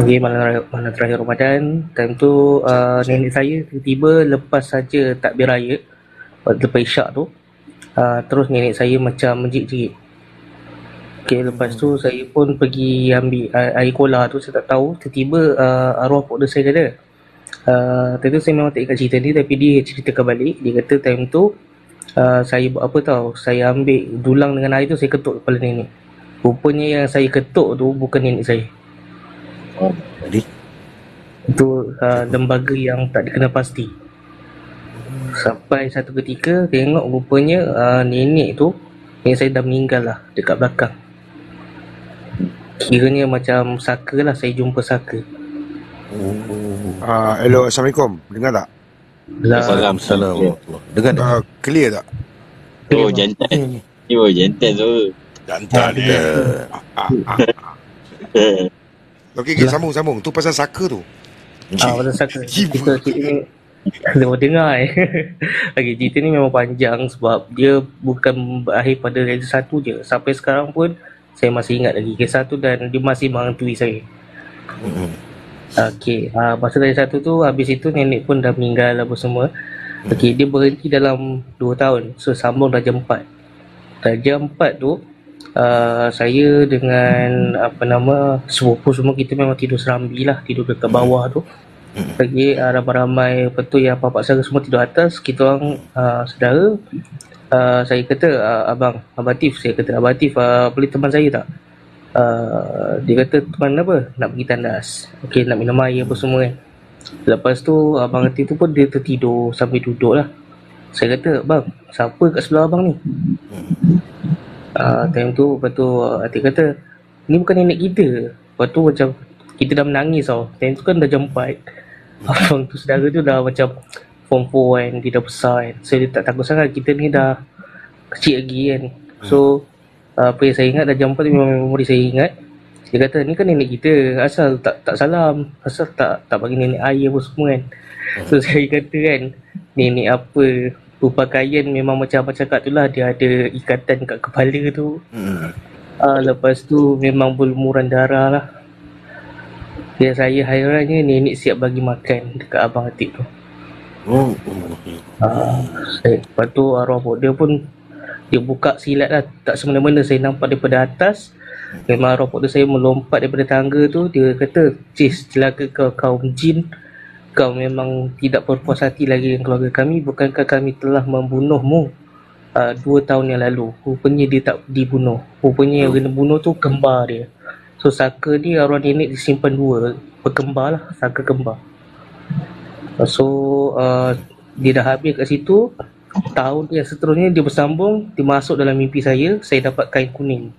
S3: Okay, malam terakhir Ramadan. Time tu nenek saya tiba-tiba lepas saja takbir raya, lepas isyak tu, terus nenek saya macam menjerit-jerit. Okay, lepas tu saya pun pergi ambil air cola tu, saya tak tahu. Tiba-tiba arwah pokda saya kata, tadi saya memang tak ingat cerita ni, tapi dia ceritakan balik. Dia kata time tu saya buat apa tahu, saya ambil dulang dengan air tu, saya ketuk kepala nenek. Rupanya yang saya ketuk tu bukan nenek saya.
S1: Jadi
S3: Itu lembaga yang tak dikenal pasti. Sampai satu ketika tengok rupanya nenek saya dah meninggal lah dekat belakang. Kiranya macam saka lah, saya jumpa saka.
S4: Hello, Assalamualaikum. Dengar tak?
S1: Assalamualaikum. Dengar tak?
S4: Clear tak?
S2: Oh, jantan. Oh, jantan tu.
S4: Jantan ni. Okey, sambung. Tu pasal saka tu.
S3: Pasal saka. Kita ni Dia dengar Okay, cerita ni memang panjang sebab dia bukan berakhir pada Reza 1 je. Sampai sekarang pun saya masih ingat lagi kisah tu dan dia masih menghantui saya. Okay, masa Reza 1 tu, habis itu nenek pun dah meninggal apa semua. Okay, dia berhenti dalam 2 tahun. So sambung Darjah 4. Darjah 4 tu saya dengan sepupu semua kita memang tidur serambi lah, tidur dekat bawah tu. Lagi ramai-ramai betul yang bapak saya semua tidur atas. Kita orang saudara, saya kata Abang Latif, boleh teman saya tak? Dia kata teman apa? Nak pergi tandas, okey, nak minum air apa semua kan. Lepas tu Abang Latif tu pun dia tertidur sambil duduk lah. Saya kata, bang, siapa kat sebelah abang ni? Time tu lepas tu Latif kata, ni bukan nenek kita. Lepas tu macam kita dah menangis tau. Time tu kan dah jam 4. Abang tu saudara tu dah macam form 4 kan, dia dah besar kan. So dia tak takut sangat, kita ni dah kecil lagi kan. So apa yang saya ingat dah jam 4 tu memang memori saya ingat. Dia kata ni kan nenek kita, asal tak salam, asal tak bagi nenek air apa semua kan. So saya kata kan, nenek apa, berpakaian memang macam abang cakap tu lah, dia ada ikatan kat kepala tu. Lepas tu memang berlumuran darah lah. Yang saya hairannya nenek siap bagi makan dekat abang Atik tu. Lepas tu arwah pok dia pun dia buka silat lah, tak semena-mena saya nampak daripada atas. Memang arwah pok dia saya melompat daripada tangga tu. Dia kata, "Cis, celaka kau kaum jin. Kau memang tidak berpuas hati lagi dengan keluarga kami. Bukankah kami telah membunuhmu 2 tahun yang lalu?" Rupanya dia tak dibunuh. Rupanya yang kena bunuh tu kembar dia. So saka ni arwah nenek disimpan 2 berkembar lah, saka kembar. So dia dah habis kat situ. Tahun yang seterusnya dia bersambung, dia masuk dalam mimpi saya dapat kain kuning.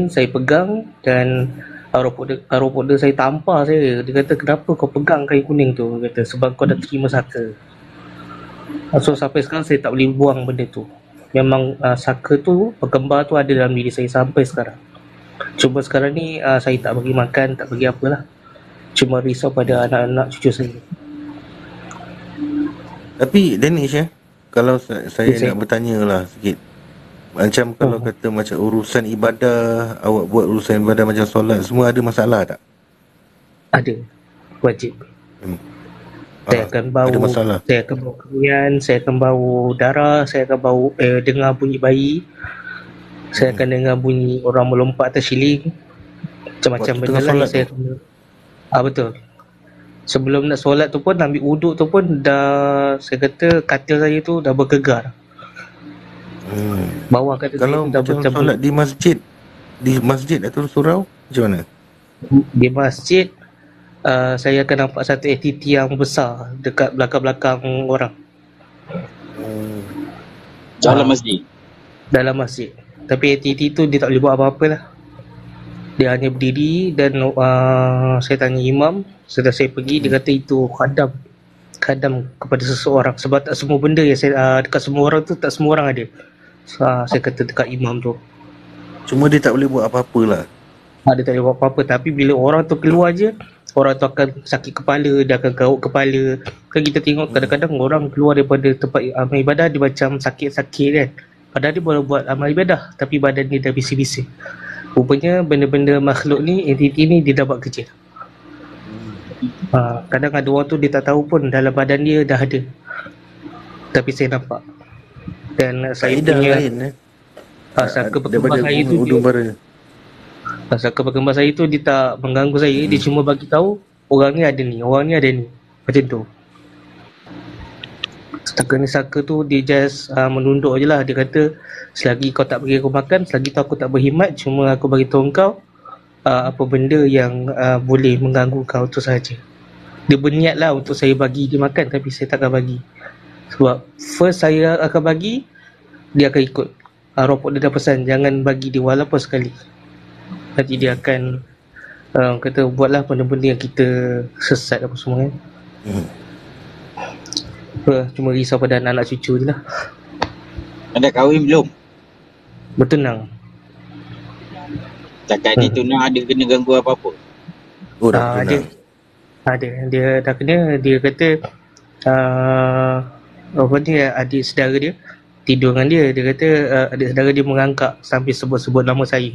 S3: Saya pegang dan arwah pok dia saya tampar saya. Dia kata, "Kenapa kau pegang kain kuning tu?" Dia kata, "Sebab kau dah terima saka." So sampai sekarang saya tak boleh buang benda tu. Memang saka tu, berkembar tu ada dalam diri saya sampai sekarang. Cuma sekarang ni saya tak bagi makan, tak bagi apalah. Cuma risau pada anak-anak cucu saya.
S1: Tapi Danish kalau saya nak bertanya lah sikit. Macam kalau kata macam urusan ibadah, awak buat urusan ibadah macam solat, semua ada masalah tak?
S3: Ada, wajib. Saya akan bau, saya akan bau keringan, saya akan bau darah, saya akan bau dengar bunyi bayi, saya akan dengar bunyi orang melompat atas siling, macam-macam benda lah yang saya akan. Betul. Sebelum nak solat tu pun, ambil wuduk tu pun dah, saya kata katil saya tu dah bergegar. Bawah katil
S1: kalau
S3: saya tu dah
S1: macam solat di masjid atau surau, macam mana?
S3: Di masjid saya akan nampak satu entiti yang besar dekat belakang-belakang orang. Dalam masjid. Tapi entiti tu dia tak boleh buat apa-apa lah. Dia hanya berdiri dan saya tanya imam, setelah saya pergi, dia kata itu khadam kepada seseorang. Sebab tak semua benda yang saya dekat semua orang tu, tak semua orang ada. Saya kata dekat imam tu.
S1: Cuma dia tak boleh buat apa-apa lah.
S3: Dia tak boleh buat apa-apa. Tapi bila orang tu keluar je, orang tu akan sakit kepala, dia akan gauk kepala. Kan kita tengok kadang-kadang orang keluar daripada tempat amal ibadah, dia macam sakit-sakit kan. Padahal dia boleh buat amal ibadah, tapi badan dia dah bising-bising. Rupanya benda-benda makhluk ni, entiti ni dia dah buat kerja. Kadang ada orang tu dia tak tahu pun dalam badan dia dah ada. Tapi saya nampak. Dan saya punya saka berkembar saya tu saka berkembar saya tu dia tak mengganggu saya. Dia cuma bagi tahu orang ni ada ni, orang ni ada ni. Macam tu. Saka tu dia just menunduk je lah. Dia kata, selagi kau tak bagi aku makan, selagi tu aku tak berkhidmat, cuma aku bagi tahu kau apa benda yang boleh mengganggu kau tu saja. Dia berniat lah untuk saya bagi dia makan, tapi saya tak akan bagi. Sebab first saya akan bagi, dia akan ikut. Ropok dia dah pesan, jangan bagi dia walaupun sekali. Nanti dia akan kata buatlah benda-benda yang kita sesat apa semua kan. Cuma risau pada anak cucu je lah.
S2: Anda kahwin belum?
S3: Bertunang.
S2: Cakap ni tunang ada kena ganggu apa-apa?
S1: Oh, dah
S3: Ada.
S1: bertunang.
S3: Dia dah kena. Dia kata apa dia, adik saudara dia tidur dengan dia. Dia kata adik saudara dia mengangkat sampai sebut-sebut nama saya.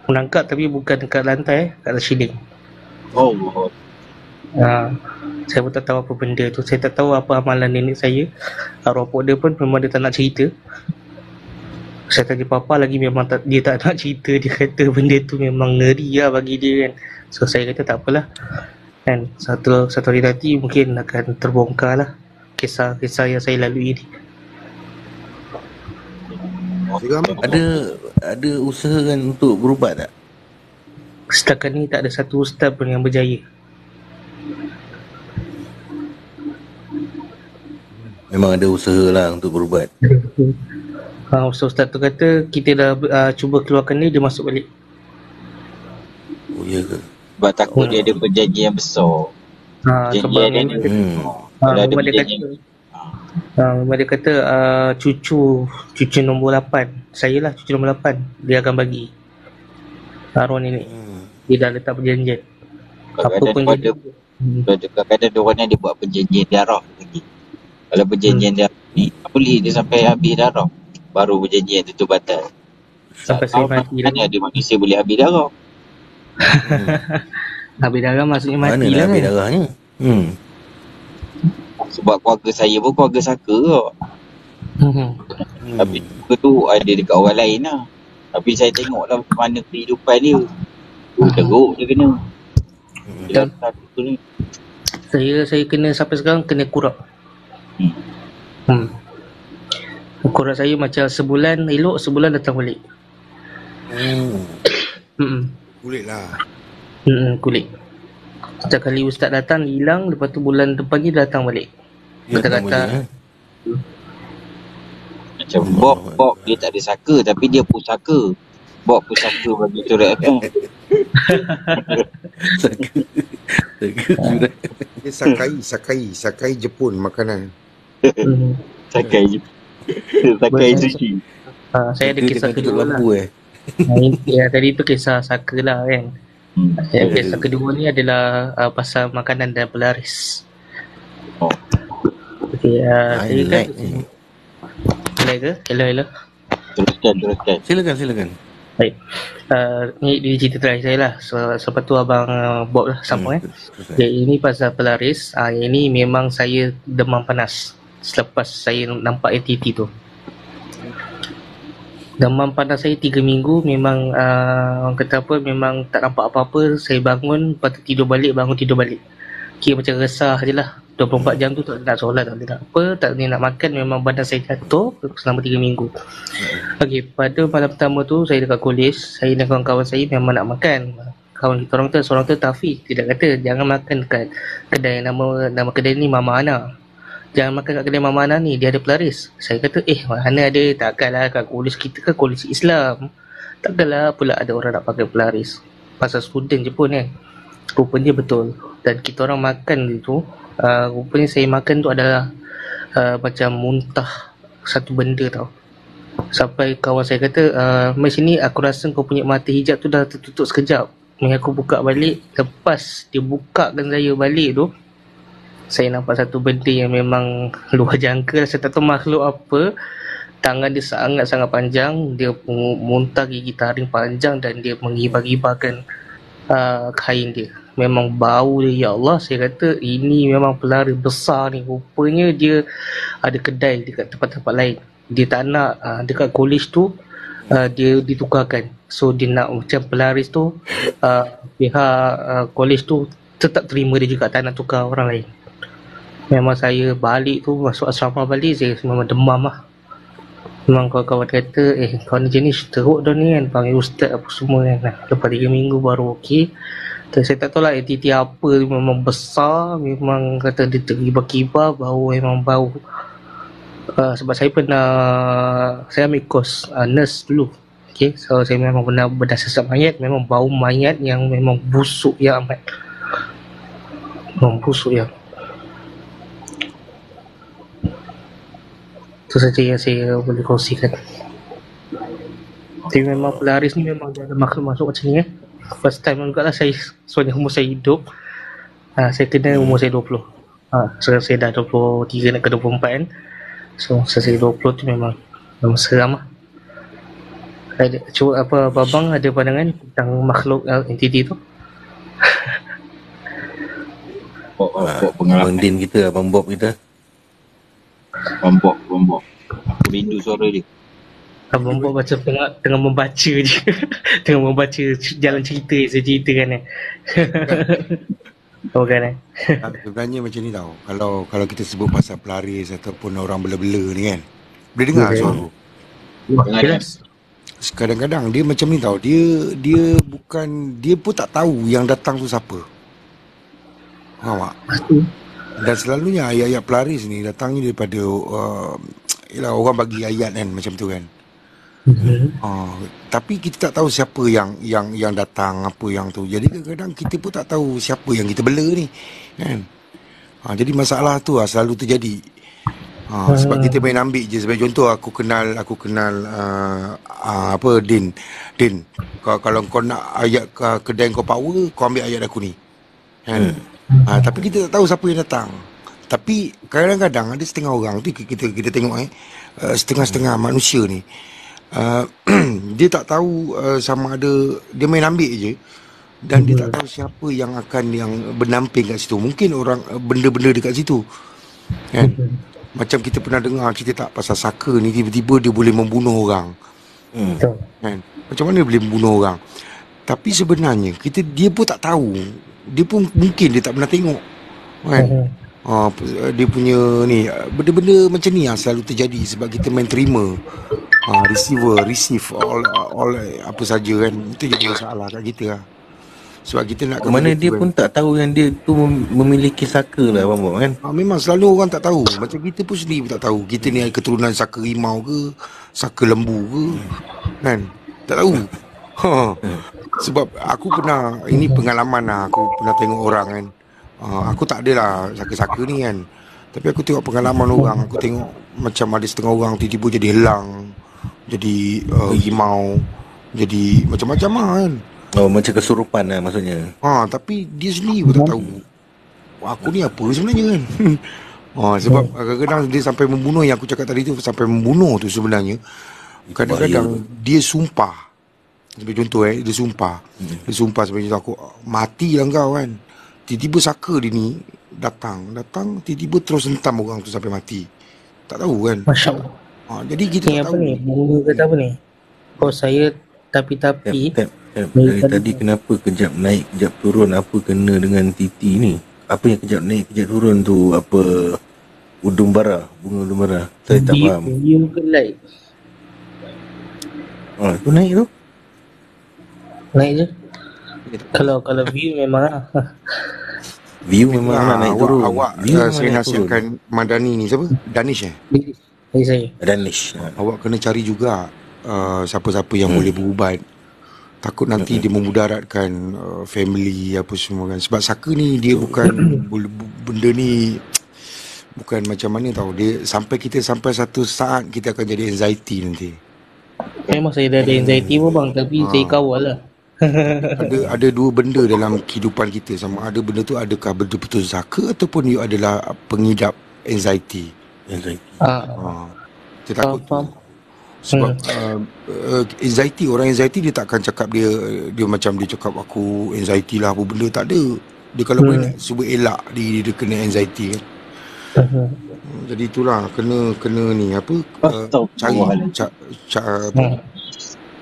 S3: Mengangkat tapi bukan dekat lantai, kat ceiling.
S2: Oh.
S3: Saya pun tak tahu apa benda tu. Saya tak tahu apa amalan nenek saya. Arwah dia pun memang dia tak nak cerita. Saya tanya papa lagi, memang dia tak nak cerita. Dia kata benda tu memang ngeri lah bagi dia kan. So saya kata tak apalah kan, satu hari nanti mungkin akan terbongkar lah kisah yang saya lalui ni.
S1: Ada usaha kan untuk berubat tak?
S3: Setakat ni tak ada satu ustaz pun yang berjaya.
S1: Memang ada usaha lah untuk berubat.
S3: Ustaz tu kata kita dah cuba keluarkan dia masuk balik.
S1: Oh ya ke?
S2: Sebab takut dia ada perjanjian besar.
S3: Sebab
S2: Perjanjian dia ada perjanjian.
S3: Memang dia kata cucu nombor 8, saya lah cucu nombor 8, dia akan bagi arwah nenek. Dia dah letak perjanjian. Apa pun
S2: kadang-kadang diorang ni dia buat perjanjian darah lagi. Kalau perjanjian darah ni boleh dia sampai habis darah, baru perjanjian tu batal.
S3: Sampai saya mati lah.
S2: Mana ada manusia boleh habis darah?
S3: Habis darah maksudnya mati
S1: Mana
S3: lah
S1: nak habis
S3: kan?
S1: darahnya?
S2: Sebab keluarga saya pun keluarga saka kok. Tapi suka tu ada dekat orang lain lah. Tapi saya tengok lah macam mana kehidupan dia. Teruk dia kena. Dia saka ni.
S3: Saya kena sampai sekarang kena kurap. Kurap saya macam sebulan elok, sebulan datang balik.
S4: Kulit lah.
S3: Kulit. Setiap kali ustaz datang hilang, lepas tu bulan depan dia datang balik. Kata-kata
S2: macam Bob dia tak ada saka tapi dia pusaka. Bob pusaka bagi surat kan.
S4: Dia sakai Jepun makanan.
S2: Sakai sushi.
S3: Saya ada kisah kedua lah.
S1: Lampu
S3: Tadi tu kisah saka lah kan. Kisah kedua ni adalah pasal makanan dan pelaris. Okay, saya kan Hello.
S2: Teruskan.
S1: Silakan.
S3: Baik. Ni cerita terakhir saya lah. Lepas tu abang Bob lah sambung Okay, ini pasal pelaris. Ini memang saya demam panas selepas saya nampak entiti tu. Demam panas saya 3 minggu. Memang orang kata apa, memang tak nampak apa-apa. Saya bangun, lepas tu tidur balik. Kira macam resah je lah. 24 jam tu tak nak solat, tak nak apa, tak nak makan. Memang badan saya jatuh selama 3 minggu. Okey, pada malam pertama tu saya dekat kolej. Saya dan kawan-kawan saya memang nak makan. Kawan kita orang tu, seorang tu Tafiq, tidak kata jangan makan dekat kedai, nama kedai ni Mama Ana. Jangan makan kat kedai Mama Ana ni, dia ada pelaris. Saya kata mana ada, takkanlah kat kolej kita kan kolej Islam. Takkanlah pula ada orang nak pakai pelaris. Pasal student je pun kan. Rupanya betul. Dan kita orang makan tu, rupanya saya makan tu adalah macam muntah satu benda tau. Sampai kawan saya kata, mai sini aku rasa kau punya mata hijab tu dah tertutup sekejap. Mai aku buka balik, lepas dia bukakan saya balik tu, saya nampak satu benda yang memang luar jangka. Saya tak tahu makhluk apa. Tangan dia sangat-sangat panjang, dia muntah gigi taring panjang dan dia mengibar-gibarkan kain dia. Memang bau dia, ya Allah. Saya kata ini memang pelaris besar ni. Rupanya dia ada kedai dekat tempat-tempat lain. Dia tak nak dekat kolej tu dia ditukarkan. So dia nak macam pelaris tu pihak kolej tu tetap terima dia juga, tak nak tukar orang lain. Memang saya balik tu, masuk asrama balik, saya memang demam lah. Memang kawan-kawan kata kau ni jenis teruk dah ni kan, panggil ustaz apa semua kan. Lepas 3 minggu baru okey. Saya tak tahu lah entiti apa, memang besar. Memang kata dia terkibar-kibar, bau memang bau. Sebab saya pernah, saya ambil kos nurse dulu. Okay, so saya memang pernah bedah sesat mayat. Memang bau mayat yang memang busuk ya amat. Memang busuk ya. Itu saja yang saya boleh kongsikan. Tapi memang pelaris ni memang dia ada makhluk masuk macam ni. First time juga lah saya, soalnya umur saya hidup. Saya kena umur saya 20. Sekarang saya dah 23 nak ke 24 kan. So saya 20 tu memang seram lah. Cuba apa Babang ada pandangan tentang makhluk entiti tu?
S1: Abang Din kita, Abang Bob kita.
S2: Bombok. Aku rindu suara dia.
S3: Abang Bob macam tengah membaca je. Tengah membaca jalan cerita yang saya ceritakan Oh kan
S4: Sebenarnya macam ni tau. Kalau kita sebut pasal pelaris ataupun orang bela-bela ni kan, boleh dengar suara.
S3: Jelas.
S4: Kadang-kadang dia macam ni tau. Dia pun tak tahu yang datang tu siapa. Faham tak? Dan selalunya ayat-ayat pelaris ni datangnya daripada orang bagi ayat kan, macam tu kan. Tapi kita tak tahu siapa yang datang, apa yang tu. Jadi kadang-kadang kita pun tak tahu siapa yang kita bela ni kan. Jadi masalah tu selalu terjadi. Sebab kita main ambil je. Sebagai contoh, aku kenal Din, kalau kau nak ayat kedai kau power, kau ambil ayat aku ni kan. Tapi kita tak tahu siapa yang datang. Tapi kadang-kadang ada setengah orang tu, kita tengok setengah-setengah manusia ni, dia tak tahu sama ada dia main ambil je, dan dia tak tahu siapa yang bernamping kat situ. Mungkin orang benda-benda dekat situ kan. Macam kita pernah dengar cerita tak pasal saka ni, tiba-tiba dia boleh membunuh orang kan. Macam mana dia boleh membunuh orang? Tapi sebenarnya dia pun tak tahu. Dia pun mungkin dia tak pernah tengok kan. Dia punya ni benda-benda macam ni selalu terjadi sebab kita main terima, receive all apa saja kan. Itu je masalah kat kita lah. Sebab kita nak
S1: mana dia pun tak tahu yang dia tu memiliki saka lah Abang Bob kan.
S4: Memang selalu orang tak tahu. Macam kita pun sendiri pun tak tahu kita ni keturunan saka rimau ke, saka lembu ke kan. Tak tahu. Sebab aku pernah, ini pengalaman lah, aku pernah tengok orang kan. Aku tak adalah saka-saka ni kan. Tapi aku tengok pengalaman orang. Aku tengok macam ada setengah orang tiba-tiba jadi helang, jadi rimau, jadi macam-macam lah kan.
S1: Macam kesurupan lah maksudnya.
S4: Tapi dia sendiri pun tak tahu aku ni apa sebenarnya kan. Sebab kadang-kadang dia sampai membunuh. Yang aku cakap tadi tu, sampai membunuh tu sebenarnya kadang-kadang dia sumpah. Sebagai contoh dia sumpah. Dia sumpah sebagai contoh, aku matilah kau kan. Tiba-tiba saka dia ni datang, tiba-tiba terus hentam orang tu sampai mati. Tak tahu kan.
S3: Masya Allah.
S4: Jadi kita
S3: ni
S4: tak
S3: apa
S4: tahu
S3: ni? Bunga kata apa ni? Saya tapi
S1: dari tadi kenapa kejap naik kejap turun? Apa kena dengan titi ni? Apa yang kejap naik kejap turun tu? Apa udung bara, bunga udung bara? Saya tak faham.
S3: View ke light?
S1: Tu naik tu.
S3: Naik je. Kalau view memang
S1: View memang nak naik turun.
S4: Awak saya nasihatkan Madani ni siapa? Danish
S3: saya.
S1: Danish.
S4: Awak kena cari juga siapa-siapa yang boleh berubat. Takut nanti dia memudaratkan family apa semua kan. Sebab saka ni dia bukan benda ni bukan macam mana tahu. Dia sampai satu saat kita akan jadi anxiety nanti.
S3: Memang saya dah ada anxiety pun bang, tapi saya kawal lah.
S4: Ada dua benda dalam kehidupan kita. Sama ada benda tu adakah betul-betul saka ataupun you adalah pengidap anxiety. Saya takut tu. Sebab anxiety, dia takkan cakap dia macam dia cakap aku anxiety lah apa benda. Tak ada. Dia kalau boleh nak cuba elak dia kena anxiety kan. Jadi itulah kena ni apa, cari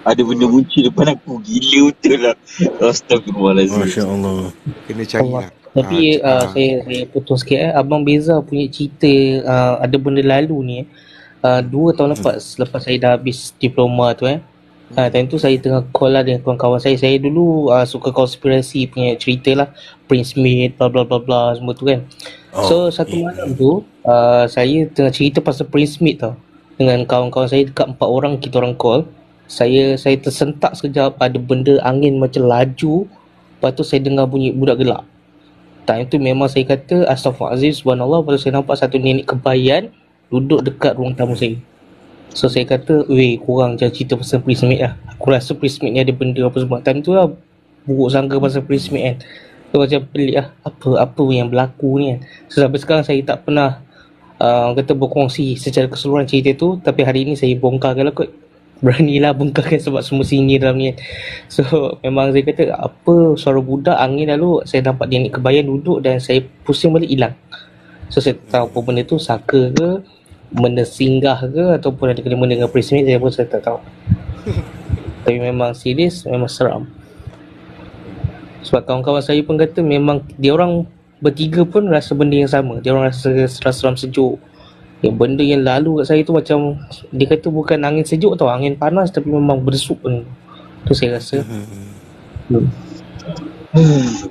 S2: ada benda muncul depan aku, gila betul lah. Astagfirullahaladzim.
S1: Masya Allah.
S4: Kena cari lah.
S3: Tapi saya potong sikit Abang Beza punya cerita ada benda lalu ni 2 tahun lepas saya dah habis diploma tu time tu saya tengah call lah dengan kawan-kawan saya. Saya dulu suka konspirasi punya cerita lah, Prince Smith bla bla bla bla semua tu kan. So satu malam tu saya tengah cerita pasal Prince Smith tau dengan kawan-kawan saya, dekat 4 orang kita orang call. Saya tersentak sekejap, ada benda angin macam laju. Lepas tu saya dengar bunyi budak gelak. Time tu memang saya kata astaghfirullahalazim, subhanallah. Lepas tu saya nampak satu nenek kebayan duduk dekat ruang tamu saya. So saya kata, weh, korang jangan cerita pasal prismate lah. Aku rasa prismate ni ada benda apa semua. Time tu lah buruk sangka pasal prismate kan. So macam pelik lah, apa yang berlaku ni kan. So sampai sekarang saya tak pernah kata berkongsi secara keseluruhan cerita tu. Tapi hari ni saya bongkarkan lah kot. Beranilah bongkarkan sebab semua sini dalam ni kan. So memang saya kata, apa suara budak angin lalu saya nampak dia ni kebayan duduk dan saya pusing balik hilang. So saya tak tahu apa benda tu, saka ke, benda singgah ke, ataupun ada kena dengan prismate, saya tak tahu. Tapi memang serius, memang seram. Sebab kawan-kawan saya pun kata memang dia orang bertiga pun rasa benda yang sama. Dia orang rasa seram sejuk. Yang benda yang lalu kat saya tu macam, dia kata bukan angin sejuk tau, angin panas, tapi memang bersuk pun. Tu saya rasa.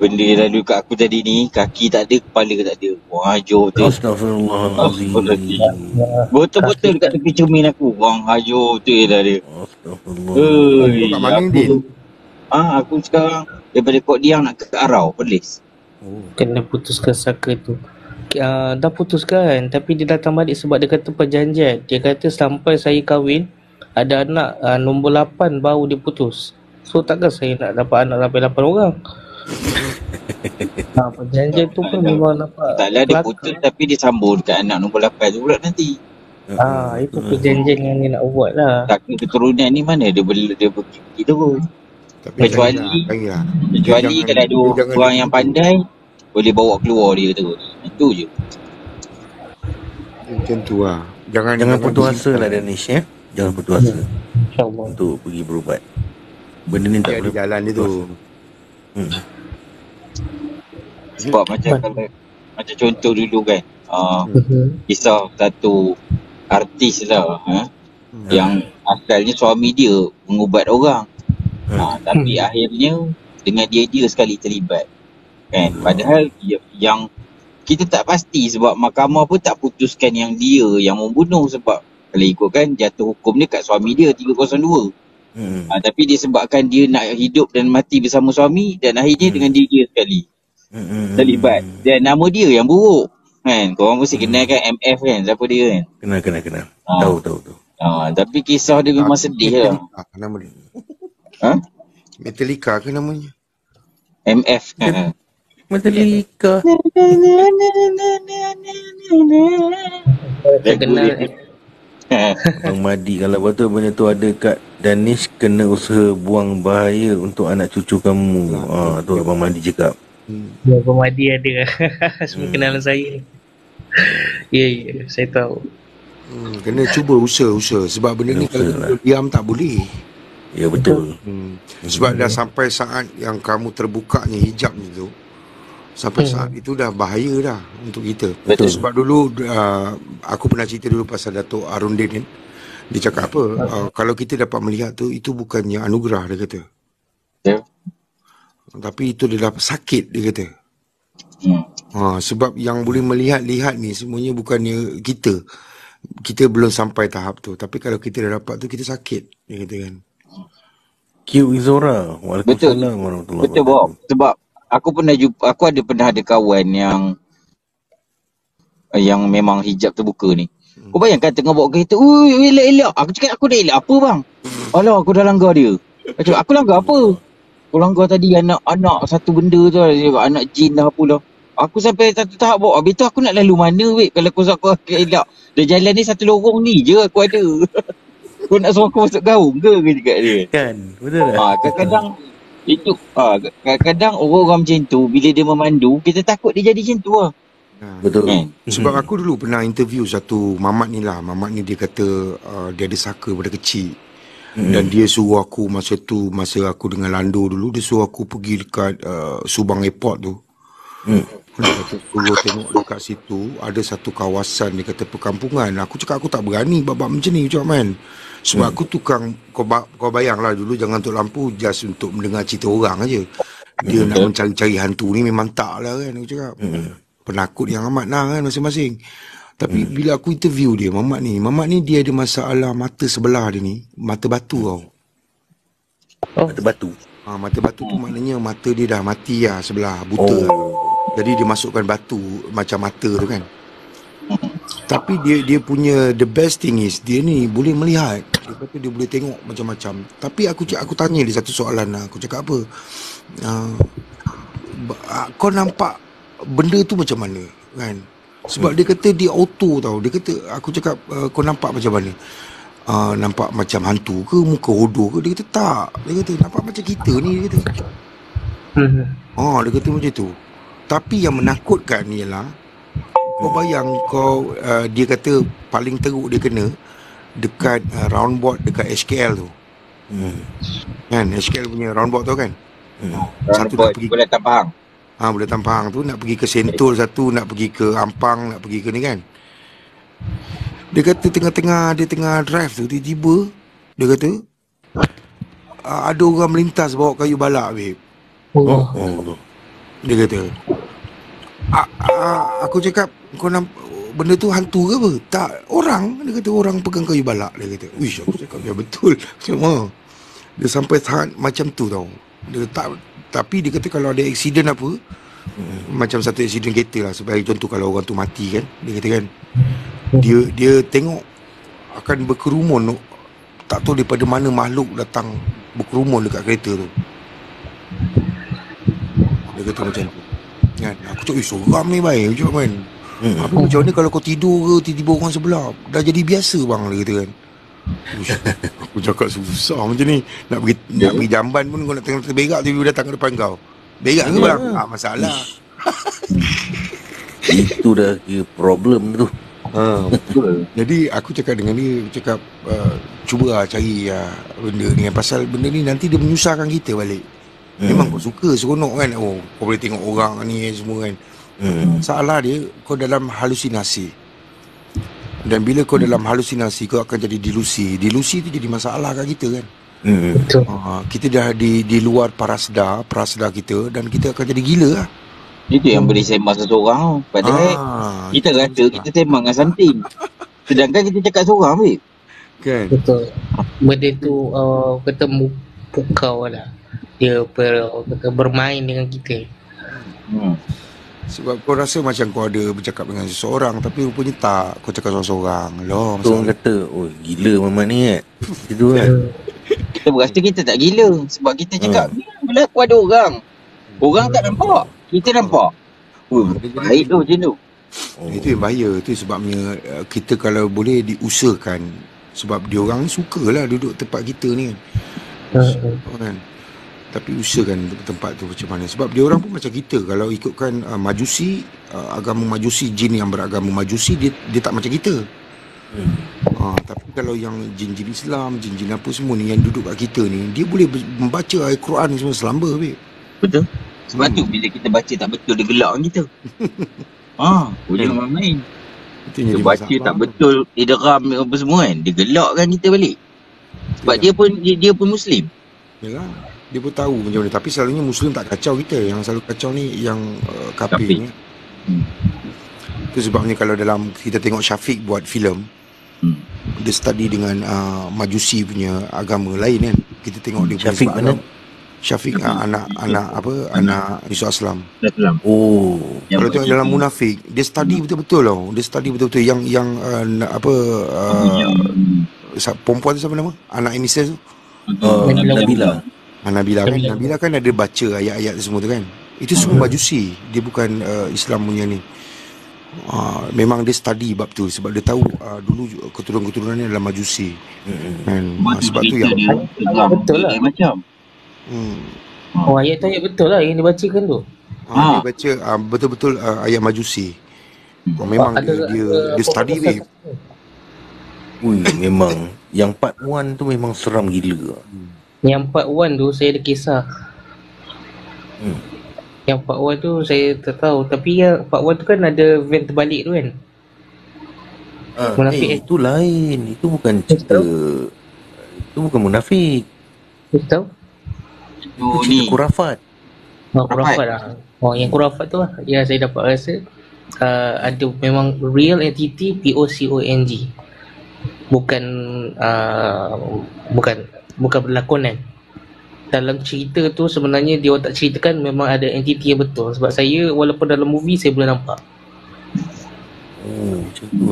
S2: Benda yang lalu kat aku tadi ni, kaki tak ada, kepala ke tak ada. Wah, hajo tu.
S1: Astaghfirullahalazim.
S2: Betul-betul kat tepi cermin aku. Wah, hajo tu je dah dia.
S1: Astaghfirullah.
S4: Kau kat mana ni, Din?
S2: Aku sekarang daripada Kok Diang nak ke Arau, Perlis.
S3: Kena putuskan saka tu. Dah putuskan, tapi dia datang balik sebab dia kata perjanjian. Dia kata sampai saya kahwin, ada anak nombor 8 baru dia putus. So takkan saya nak dapat anak sampai 8 orang. Perjanjian tu pun memang nampak.
S2: Taklah dia putus tapi dia sambung dekat anak nombor 8 tu pula nanti.
S3: Itu perjanjian yang dia nak buat lah.
S2: Takkan keturunan ni mana dia pergi tu. Kecuali kalau ada orang yang pandai, boleh bawa keluar dia tu. Itu je.
S4: Macam tu lah.
S1: Jangan putus asa lah Danish ya. Jangan putus asa
S3: InsyaAllah.
S1: untuk pergi berubat. Benda ni tak
S4: ada
S1: boleh
S4: jalan dia tu.
S2: Sebab macam contoh dulu kan, kisah satu artis lah yang asalnya suami dia mengubat orang, tapi akhirnya dengan dia sekali terlibat kan. Padahal yang kita tak pasti sebab mahkamah pun tak putuskan yang dia yang membunuh, sebab kalau ikutkan jatuh hukum dia kat suami dia 302. Tapi disebabkan dia nak hidup dan mati bersama suami, dan akhirnya dengan dia sekali terlibat, dan nama dia yang buruk kan. Korang mesti kenal kan MF kan, siapa dia kan.
S1: Kenal. Tahu.
S2: Tapi kisah dia memang sedih lah.
S4: Nama dia
S2: Metallica
S4: ke namanya?
S2: MF kan.
S1: Metallica.
S3: Kenal.
S1: Bang Madi, kalau betul benda tu ada kat Danish, kena usaha buang bahaya untuk anak cucu kamu. Tu Abang Madi cakap.
S3: Ya, Abang Madi ada. Semua kenalan saya ni. Ya, saya tahu.
S4: Kena cuba usaha sebab benda ni kalau diam tak boleh.
S1: Ya betul.
S4: Sebab dah sampai saat yang kamu terbukanya hijab ni tu, sampai saat itu dah bahaya dah untuk kita.
S2: Betul.
S4: Sebab dulu aku pernah cerita dulu pasal Datuk Arundin kan. Dia cakap apa, kalau kita dapat melihat tu, itu bukannya anugerah, dia kata. Tapi itu dia dapat sakit, dia kata. Sebab yang boleh melihat ni semuanya bukannya kita. Kita belum sampai tahap tu. Tapi kalau kita dah dapat tu, kita sakit, dia kata kan.
S1: Q Izora. Waalaikumsalam warahmatullahi
S2: wabarakatuh. Betul Bob. Sebab aku pernah ada kawan yang memang hijab terbuka ni. Kau bayangkan tengah bawa kereta, elak. Aku cakap aku dah elak apa bang? Alah, aku dah langgar dia. Aku langgar apa? Aku langgar tadi anak satu benda tu lah, anak jin lah apalah. Aku sampai satu tahap bawa, habis tu aku nak lalu mana weh kalau aku elak. Dia jalan ni satu lorong ni je aku ada. Kau nak suruh aku masuk gaung ke cakap dia?
S1: Kan, betul tak?
S2: Kadang-kadang itu kadang-kadang orang macam tu bila dia memandu, kita takut dia jadi macam tu lah.
S1: Betul.
S4: Sebab aku dulu pernah interview satu mamat ni lah. Mamat ni dia kata dia ada saka pada kecil. Dan dia suruh aku masa aku dengan Lando dulu, dia suruh aku pergi dekat Subang Airport tu. Dia kata suruh tengok dekat situ ada satu kawasan, dia kata perkampungan. Aku cakap aku tak berani bab macam ni cakap man. Sebab aku tukang, kau bayanglah dulu jangan tuk lampu just untuk mendengar cerita orang aja. Dia nak mencari-cari hantu ni memang tak lah kan, aku cakap. Penakut yang amat lah kan masing-masing. Tapi bila aku interview dia, Mamat ni dia ada masalah mata sebelah dia ni, mata batu tau.
S3: Oh.
S1: Mata batu.
S4: Mata batu tu maknanya mata dia dah mati lah sebelah, buta. Jadi dia masukkan batu macam mata tu kan. Tapi dia punya the best thing is dia ni boleh melihat. Dia kata dia boleh tengok macam-macam. Tapi aku tanya dia satu soalan lah. Aku cakap apa? Kau nampak benda tu macam mana kan? Sebab dia kata dia auto tau. Dia kata, aku cakap kau nampak macam mana? Nampak macam hantu ke, muka hodoh ke? Dia kata tak. Dia kata nampak macam kita ni, dia kata. Dia kata macam tu. Tapi yang menakutkan ni ialah kau bayang kau dia kata paling teruk dia kena dekat roundabout dekat HKL tu. Kan HKL punya roundabout tu kan. Satu nak pergi
S2: boleh Tampang.
S4: Boleh Tampang tu nak pergi ke Sentul, satu nak pergi ke Ampang, nak pergi ke ni kan. Dia kata tengah-tengah dia tengah drive tu tiba-tiba dia kata ada orang melintas bawa kayu balak babe. Dia kata aku cakap kau nampak benda tu hantu ke apa? Tak, orang. Dia kata orang pegang kayu balak. Dia kata, wish, aku cakap ya betul. Cuma dia sampai tahap macam tu tau. Dia tak, tapi dia kata kalau ada aksiden apa, macam satu aksiden kereta lah, sebagai contoh kalau orang tu mati kan, dia kata kan, dia tengok akan berkerumun, tak tahu daripada mana makhluk datang berkerumun dekat kereta tu. Dia kata macam tu kan. Aku cakap, seram ni baik macam kan. Apa macam mana kalau kau tidur ke tiba-tiba orang sebelah dah jadi biasa bang, dia kata kan. Aku cakap susah macam ni. Nak pergi jamban pun kau nak tengok terberak tiba-tiba datang ke depan kau. Berak ke bang? Masalah.
S1: Itu dah kira problem tu.
S4: Jadi aku cakap dengan dia, cakap cuba cari benda ni, pasal benda ni nanti dia menyusahkan kita balik. Memang kau suka seronok kan, kau boleh tengok orang ni semua kan. Salah dia, kau dalam halusinasi. Dan bila kau dalam halusinasi, kau akan jadi delusi. Delusi tu jadi masalah kat kita kan. Kita dah di luar parasda kita, dan kita akan jadi gila lah.
S2: Itu yang boleh sembang seseorang tu. Padahal kita rasa kita sembang dengan something, sedangkan kita cakap seorang babe.
S4: Kan?
S3: Betul. Benda tu ketemu pukau lah. Dia bermain dengan kita.
S4: Sebab kau rasa macam kau ada bercakap dengan seseorang, tapi rupanya tak, kau cakap seorang-seorang.
S1: Tu orang kata, oh gila Mamat ni kan. Itu kan.
S2: Kita berasa kita tak gila sebab kita cakap berlaku ada orang. Orang tak nampak, kita nampak. Baik tu macam tu.
S4: Itu yang bahaya. Itu sebabnya kita kalau boleh diusahakan, sebab dia orang sukalah duduk tempat kita ni kan. Tapi usahakan tempat tu macam mana. Sebab dia orang pun macam kita. Kalau ikutkan Majusi, agama Majusi, jin yang beragama Majusi, dia tak macam kita. Tapi kalau yang jin-jin Islam, jin-jin apa semua ni yang duduk kat kita ni, dia boleh membaca ayat Quran ni semua selamba babe.
S2: Betul. Sebab tu bila kita baca tak betul, dia gelak kan kita. Jangan main. Dia baca tak betul, idgham apa semua kan, dia gelak kan kita balik. Sebab dia pun Muslim.
S4: Yalah, dia pun tahu macam mana. Tapi selalunya Muslim tak kacau kita. Yang selalu kacau ni yang kafir ni. Itu sebabnya kalau dalam kita tengok Syafiq buat filem, dia study dengan Majusi punya agama lain kan. Kita tengok dia
S1: Syafiq mana?
S4: Syafiq anak Yusuf Aslam. Kalau tengok dalam Munafik, dia study betul-betul tau. Dia study betul-betul yang perempuan tu siapa nama? Anak Emises tu.
S1: Nabila.
S4: Nabila kan. Nabila kan ada baca ayat-ayat semua tu kan. Itu semua Majusi. Dia bukan Islam punya ni. Memang dia study bab tu sebab dia tahu dulu keturunan-keturunan ni adalah Majusi. Sebab tu yang
S3: betul lah macam. Ayat tu ayat betul lah yang dibacakan tu.
S4: Dia baca betul-betul ayat Majusi. Memang dia study babe.
S1: Memang yang part 1 tu memang seram gila.
S3: Yang part 1 tu saya ada kisah. Yang part 1 tu saya tak tahu, tapi yang part 1 tu kan ada van terbalik tu kan. Munafik
S1: itu lain. Itu bukan cerita. Itu bukan munafik.
S3: Kita tahu.
S1: Itu cerita kurafat.
S3: Kurafat lah. Yang kurafat tu lah yang saya dapat rasa ada memang real entity, POCONG. Bukan berlakonan. dalam cerita tu sebenarnya dia orang tak ceritakan memang ada entiti yang betul. Sebab saya walaupun dalam movie saya boleh nampak.
S1: Macam tu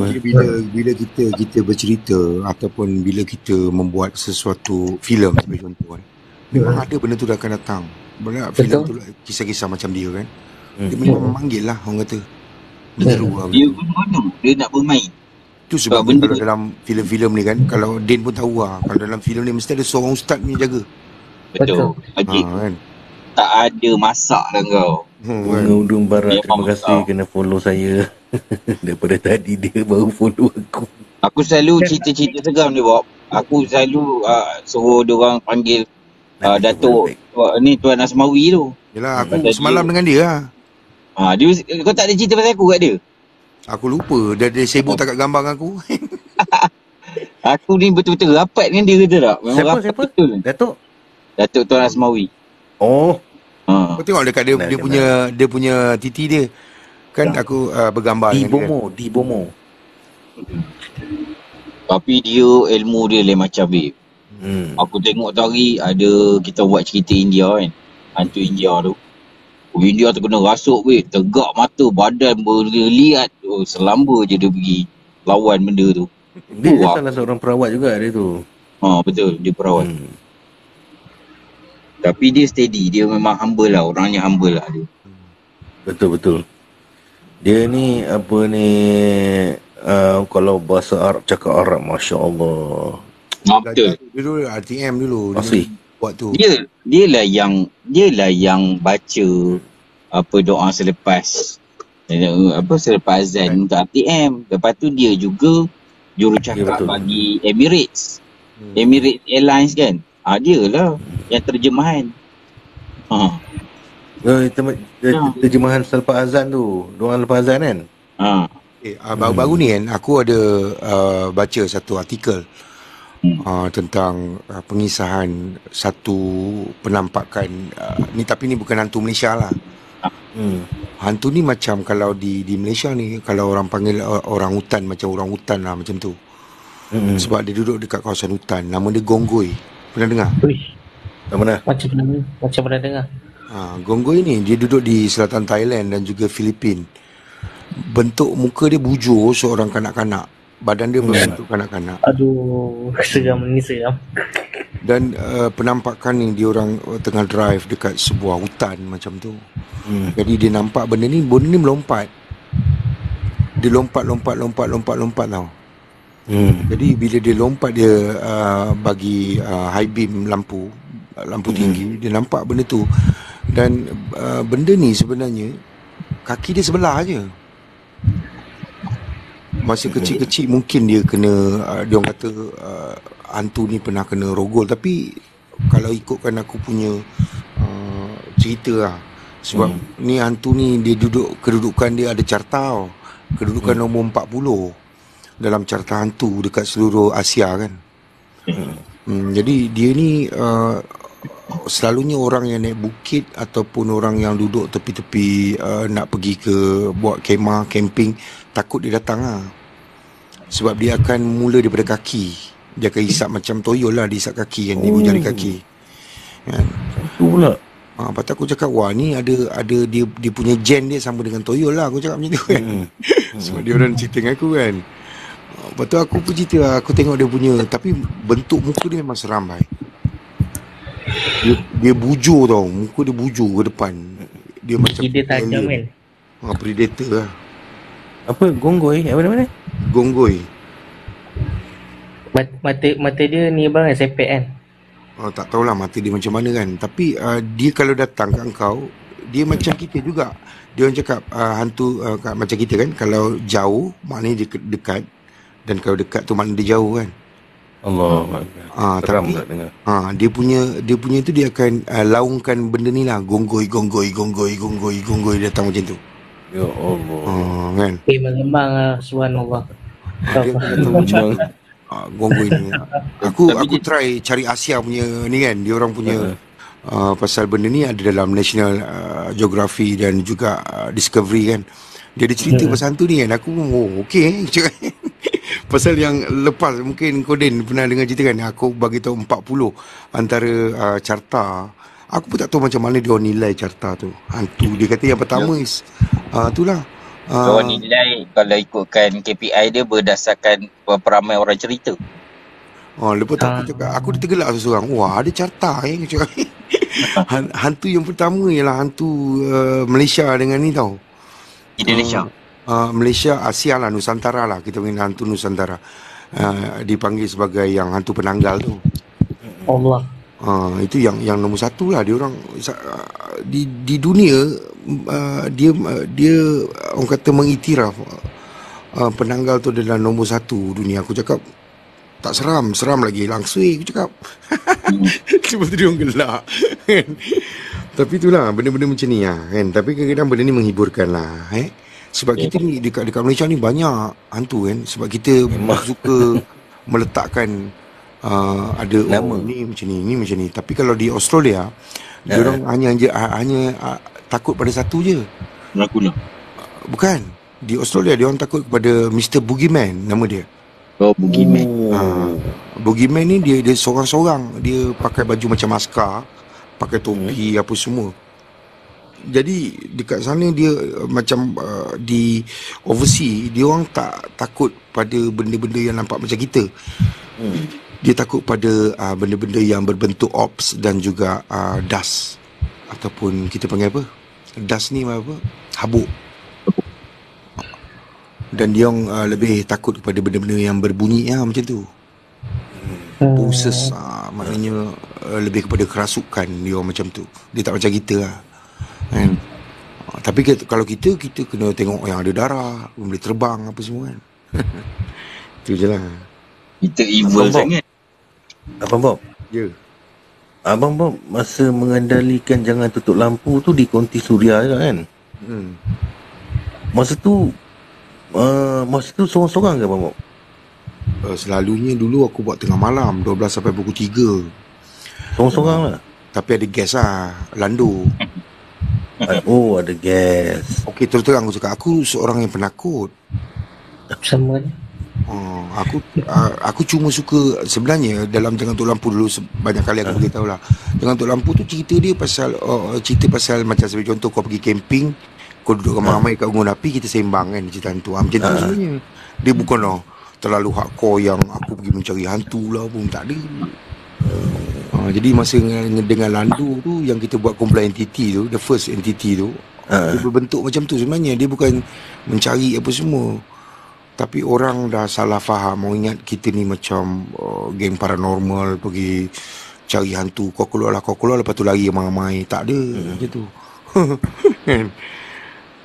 S4: Bila kita bercerita ataupun bila kita membuat sesuatu filem sebagai contoh kan, memang ada benda tu dah akan datang. Benda filem tu kisah-kisah macam dia kan. Dia memang memanggil lah orang kata. Menyeru lah.
S2: Dia pun bodoh, dia nak bermain.
S4: Tu sebab kalau dalam filem-filem ni kan, kalau Din pun tahu lah, kalau dalam filem ni mesti ada seorang ustaz punya jaga.
S2: Betul.
S4: Kan?
S2: Tak ada masak lah kau.
S1: Bunga Udung Barat, terima kasih kena follow saya. Daripada tadi dia baru follow aku.
S2: Aku selalu cerita-cerita seram dia, Bob. Aku selalu suruh diorang panggil Datuk ni Tuan Asmawi tu.
S4: Yelah, aku semalam dengan dia lah.
S2: Kau tak ada cerita pasal aku kat dia?
S4: Aku lupa. Dia sibuk tak kat gambar dengan aku.
S2: Aku ni betul-betul rapat dengan dia kata tak? Memang
S1: Siapa?
S2: betul. Datuk Tuan Asmawi.
S1: Oh.
S4: Kau tengok dekat dia punya titi dia. Kan aku bergambar dengan dia.
S1: Di Bomo.
S2: Tapi dia ilmu dia lain macam babe. Aku tengok tadi ada kita buat cerita India kan. Hantu India tu. India tu kena rasuk weh, tegak mata, badan berliat. Selamba je dia pergi lawan benda tu.
S1: Dia salah seorang perawat juga dia tu.
S2: Betul, dia perawat. Tapi dia steady, dia memang humble lah, orangnya humble lah dia.
S1: Betul. Dia ni apa ni kalau bahasa Arab cakap Arab, masya-Allah.
S2: Betul.
S4: Dulu RTM dulu.
S1: Masih
S4: buat tu.
S2: Dialah yang baca apa doa selepas azan untuk RTM. Lepas tu dia juga jurucakap bagi Emirates. Emirates Airlines kan. Dia lah yang terjemahan.
S1: Terjemahan selepas azan tu, doa lepas azan kan.
S4: Baru-baru ni kan aku ada baca satu artikel tentang pengisahan satu penampakan ni, tapi ni bukan hantu Malaysia lah. Hantu ni macam kalau di Malaysia ni kalau orang panggil orang hutan, macam orang hutan lah macam tu. Sebab dia duduk dekat kawasan hutan. Nama dia Gonggoi. Pernah dengar?
S1: Mana?
S3: Macam pernah dengar.
S4: Gonggoi ni dia duduk di selatan Thailand dan juga Filipin. Bentuk muka dia bujur seorang kanak-kanak. Badan dia berbentuk kanak-kanak.
S3: Aduh, seram ni seram.
S4: Dan penampakan ni dia orang tengah drive dekat sebuah hutan macam tu. Jadi dia nampak benda ni melompat. Dia lompat tau. Jadi bila dia lompat dia bagi high beam lampu tinggi, dia nampak benda tu. Dan benda ni sebenarnya kaki dia sebelah aje. Masa kecil-kecil mungkin dia kena dia orang kata hantu ni pernah kena rogol. Tapi kalau ikutkan aku punya cerita lah, sebab ni hantu ni dia kedudukan dia ada carta, kedudukan nombor 40 dalam carta hantu dekat seluruh Asia kan. Jadi dia ni selalunya orang yang naik bukit ataupun orang yang duduk tepi-tepi nak pergi ke buat kemah, camping, takut dia datang lah. Sebab dia akan mula daripada kaki. Dia akan hisap macam toyol lah, dia hisap kaki kan, ibu jari kaki kan.
S1: Tu pula.
S4: Lepas tu aku cakap, wah ni ada dia punya gen dia sama dengan toyol lah. Aku cakap macam tu kan. Sebab dia orang cerita dengan aku kan. Lepas tu aku pun cerita lah, aku tengok dia punya, tapi bentuk muka dia memang seram baik. Dia bujur tau, muka dia bujur ke depan. Dia macam
S3: dia tajam kan.
S4: Predator lah.
S1: Apa Gonggoi? Apa nama dia?
S4: Gonggoi.
S3: Mata dia ni bang sepet kan.
S4: Tak tahulah mata dia macam mana kan. Tapi dia kalau datang kat engkau, dia macam kita juga. Dia orang cakap hantu macam kita kan. Kalau jauh maknanya dia dekat, dan kalau dekat tu maknanya dia jauh kan.
S1: Allah.
S4: Tapi dia punya tu dia akan laungkan benda ni lah. Gonggoi datang macam tu.
S1: Ya Allah.
S4: Kan.
S3: Memang subhanallah.
S4: Dia macam Gonggoi ni. Aku try cari Asia punya ni kan. Dia orang punya pasal benda ni ada dalam National Geography dan juga Discovery kan. Dia ada cerita pasal hantu ni kan. Aku okey. Pasal yang lepas mungkin Kodin pernah dengar cerita kan, aku bagi tahu 40 antara carta. Aku pun tak tahu macam mana dia orang nilai carta tu. Hantu dia kata yang pertama is itulah.
S2: Orang nilai kalau ikutkan KPI dia berdasarkan berapa ramai orang cerita.
S4: Lepas tu aku cakap, aku tergelak seorang. Wah, ada carta aku cakap. Hantu yang pertama ialah hantu Malaysia dengan ni tau.
S2: Indonesia.
S4: Malaysia, Asia lah, Nusantara lah. Kita panggil hantu Nusantara. Dipanggil sebagai yang hantu penanggal tu.
S3: Allah.
S4: Itu yang nombor satu lah. Dia orang di dunia dia orang kata mengiktiraf penanggal tu adalah nombor satu dunia. Aku cakap tak seram lagi langsui aku cakap. Lepas tu dia orang gelak kan. Tapi itulah benda-benda macam ni lah kan. Tapi kadang-kadang benda ni menghiburkan lah sebab kita ni dekat Malaysia ni banyak hantu kan. Sebab kita suka meletakkan ada nama ni macam ni. Tapi kalau di Australia dia orang hanya takut pada satu je.
S2: Dracula.
S4: Bukan. Di Australia dia orang takut kepada Mr. Boogeyman nama dia.
S2: Boogeyman.
S4: Boogeyman ni dia seorang-seorang. Dia pakai baju macam maskar, pakai topi apa semua. Jadi dekat sana dia macam di overseas dia orang tak takut pada benda-benda yang nampak macam kita. Dia takut pada benda-benda yang berbentuk orbs dan juga dust ataupun kita panggil apa? Dust ni apa? Habuk. Dan dia orang lebih takut kepada benda-benda yang berbunyi macam tu. Pulses maknanya lebih kepada kerasukan dia orang macam tu. Dia tak macam kita lah kan. Tapi kalau kita kena tengok yang ada darah, boleh terbang apa semua kan. Itu je lah.
S2: Kita evil sangat.
S1: Abang Bob.
S4: Ya.
S1: Abang Bob masa mengendalikan jangan tutup lampu tu di konti suria je kan. Masa tu sorang-sorang ke Abang Bob?
S4: Selalunya dulu aku buat tengah malam 12 sampai pukul 3.
S1: Sorang-sorang lah.
S4: Tapi ada gas lah, lando.
S1: Ada gas.
S4: Okey, terus terang aku cakap, aku seorang yang penakut.
S3: Sama ni.
S4: Aku cuma suka sebenarnya dalam Jangan Tutup Lampu dulu banyak kali aku beritahu lah. Jangan Tutup Lampu tu cerita dia pasal macam sebagai contoh kau pergi camping, kau duduk ramai-ramai kat gunung api, kita sembang kan cerita hantu. Macam tu sebenarnya. Dia bukanlah terlalu hardcore yang aku pergi mencari hantu lah pun, tak ada. Jadi masa dengan Lando tu yang kita buat kumpulan entity tu, the first entity tu, dia berbentuk macam tu sebenarnya. Dia bukan mencari apa semua. Tapi orang dah salah faham. Orang ingat kita ni macam geng paranormal pergi cari hantu. Kau keluar lepas tu lari ramai-ramai. Tak ada macam tu.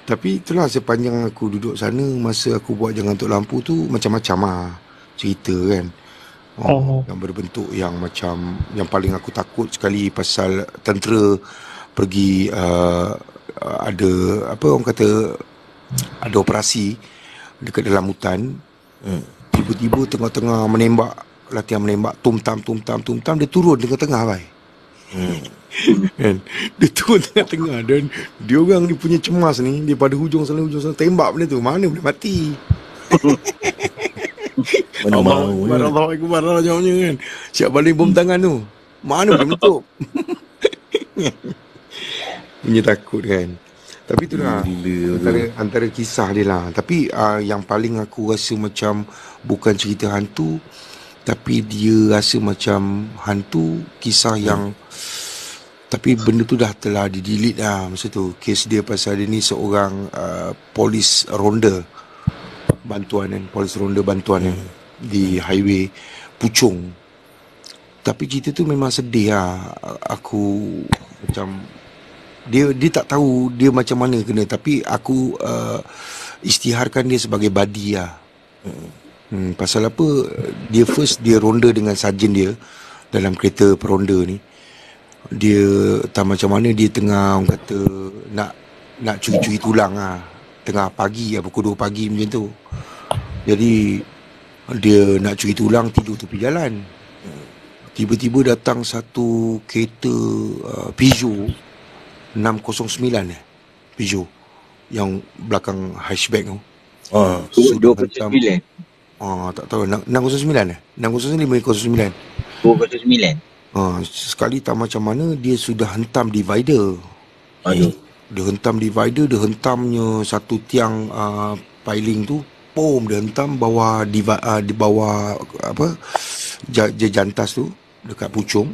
S4: Tapi itulah sepanjang aku duduk sana, masa aku buat Jangan Tutup Lampu tu macam-macam lah cerita kan. Yang berbentuk yang macam, yang paling aku takut sekali pasal tentera pergi ada apa orang kata, ada operasi dekat dalam hutan. Tiba-tiba tengah-tengah menembak, latihan menembak, tum-tam, dia turun tengah-tengah bai. Kan? Dia turun tengah-tengah dan dia orang ni punya cemas ni, dia pada hujung sana tembak benda tu, mana boleh mati. Allah Akbar jawabnya kan. Siap balik bom tangan tu, mana boleh menutup. Punya takut kan. Tapi itulah antara kisah dia lah. Tapi yang paling aku rasa macam bukan cerita hantu, tapi dia rasa macam hantu, kisah yang tapi benda tu dah telah di-delete lah masa tu. Kes dia pasal dia ni seorang polis ronda bantuan kan, polis ronda bantuan kan, di highway Puchong. Tapi cerita tu memang sedih lah. Aku macam dia tak tahu dia macam mana kena, tapi aku isytiharkan dia sebagai buddy lah. Pasal apa, dia ronda dengan sarjan dia dalam kereta peronda ni. Dia tak macam mana, dia tengah orang kata nak curi-curi tulang lah, tengah pagi lah, pukul 2 pagi macam tu. Jadi dia nak curi tulang, tidur tepi jalan. Tiba-tiba datang satu kereta Peugeot 609 Peugeot yang belakang hatchback tu.
S2: Sudah macam
S4: Tak tahu. 609 609 509.
S2: 209.
S4: Sekali tak macam mana dia sudah hentam divider.
S2: Aduh.
S4: Dia hentam divider, dia hentamnya satu tiang piling tu, boom, dia hentam bawah di bawah apa jantas tu dekat pucung.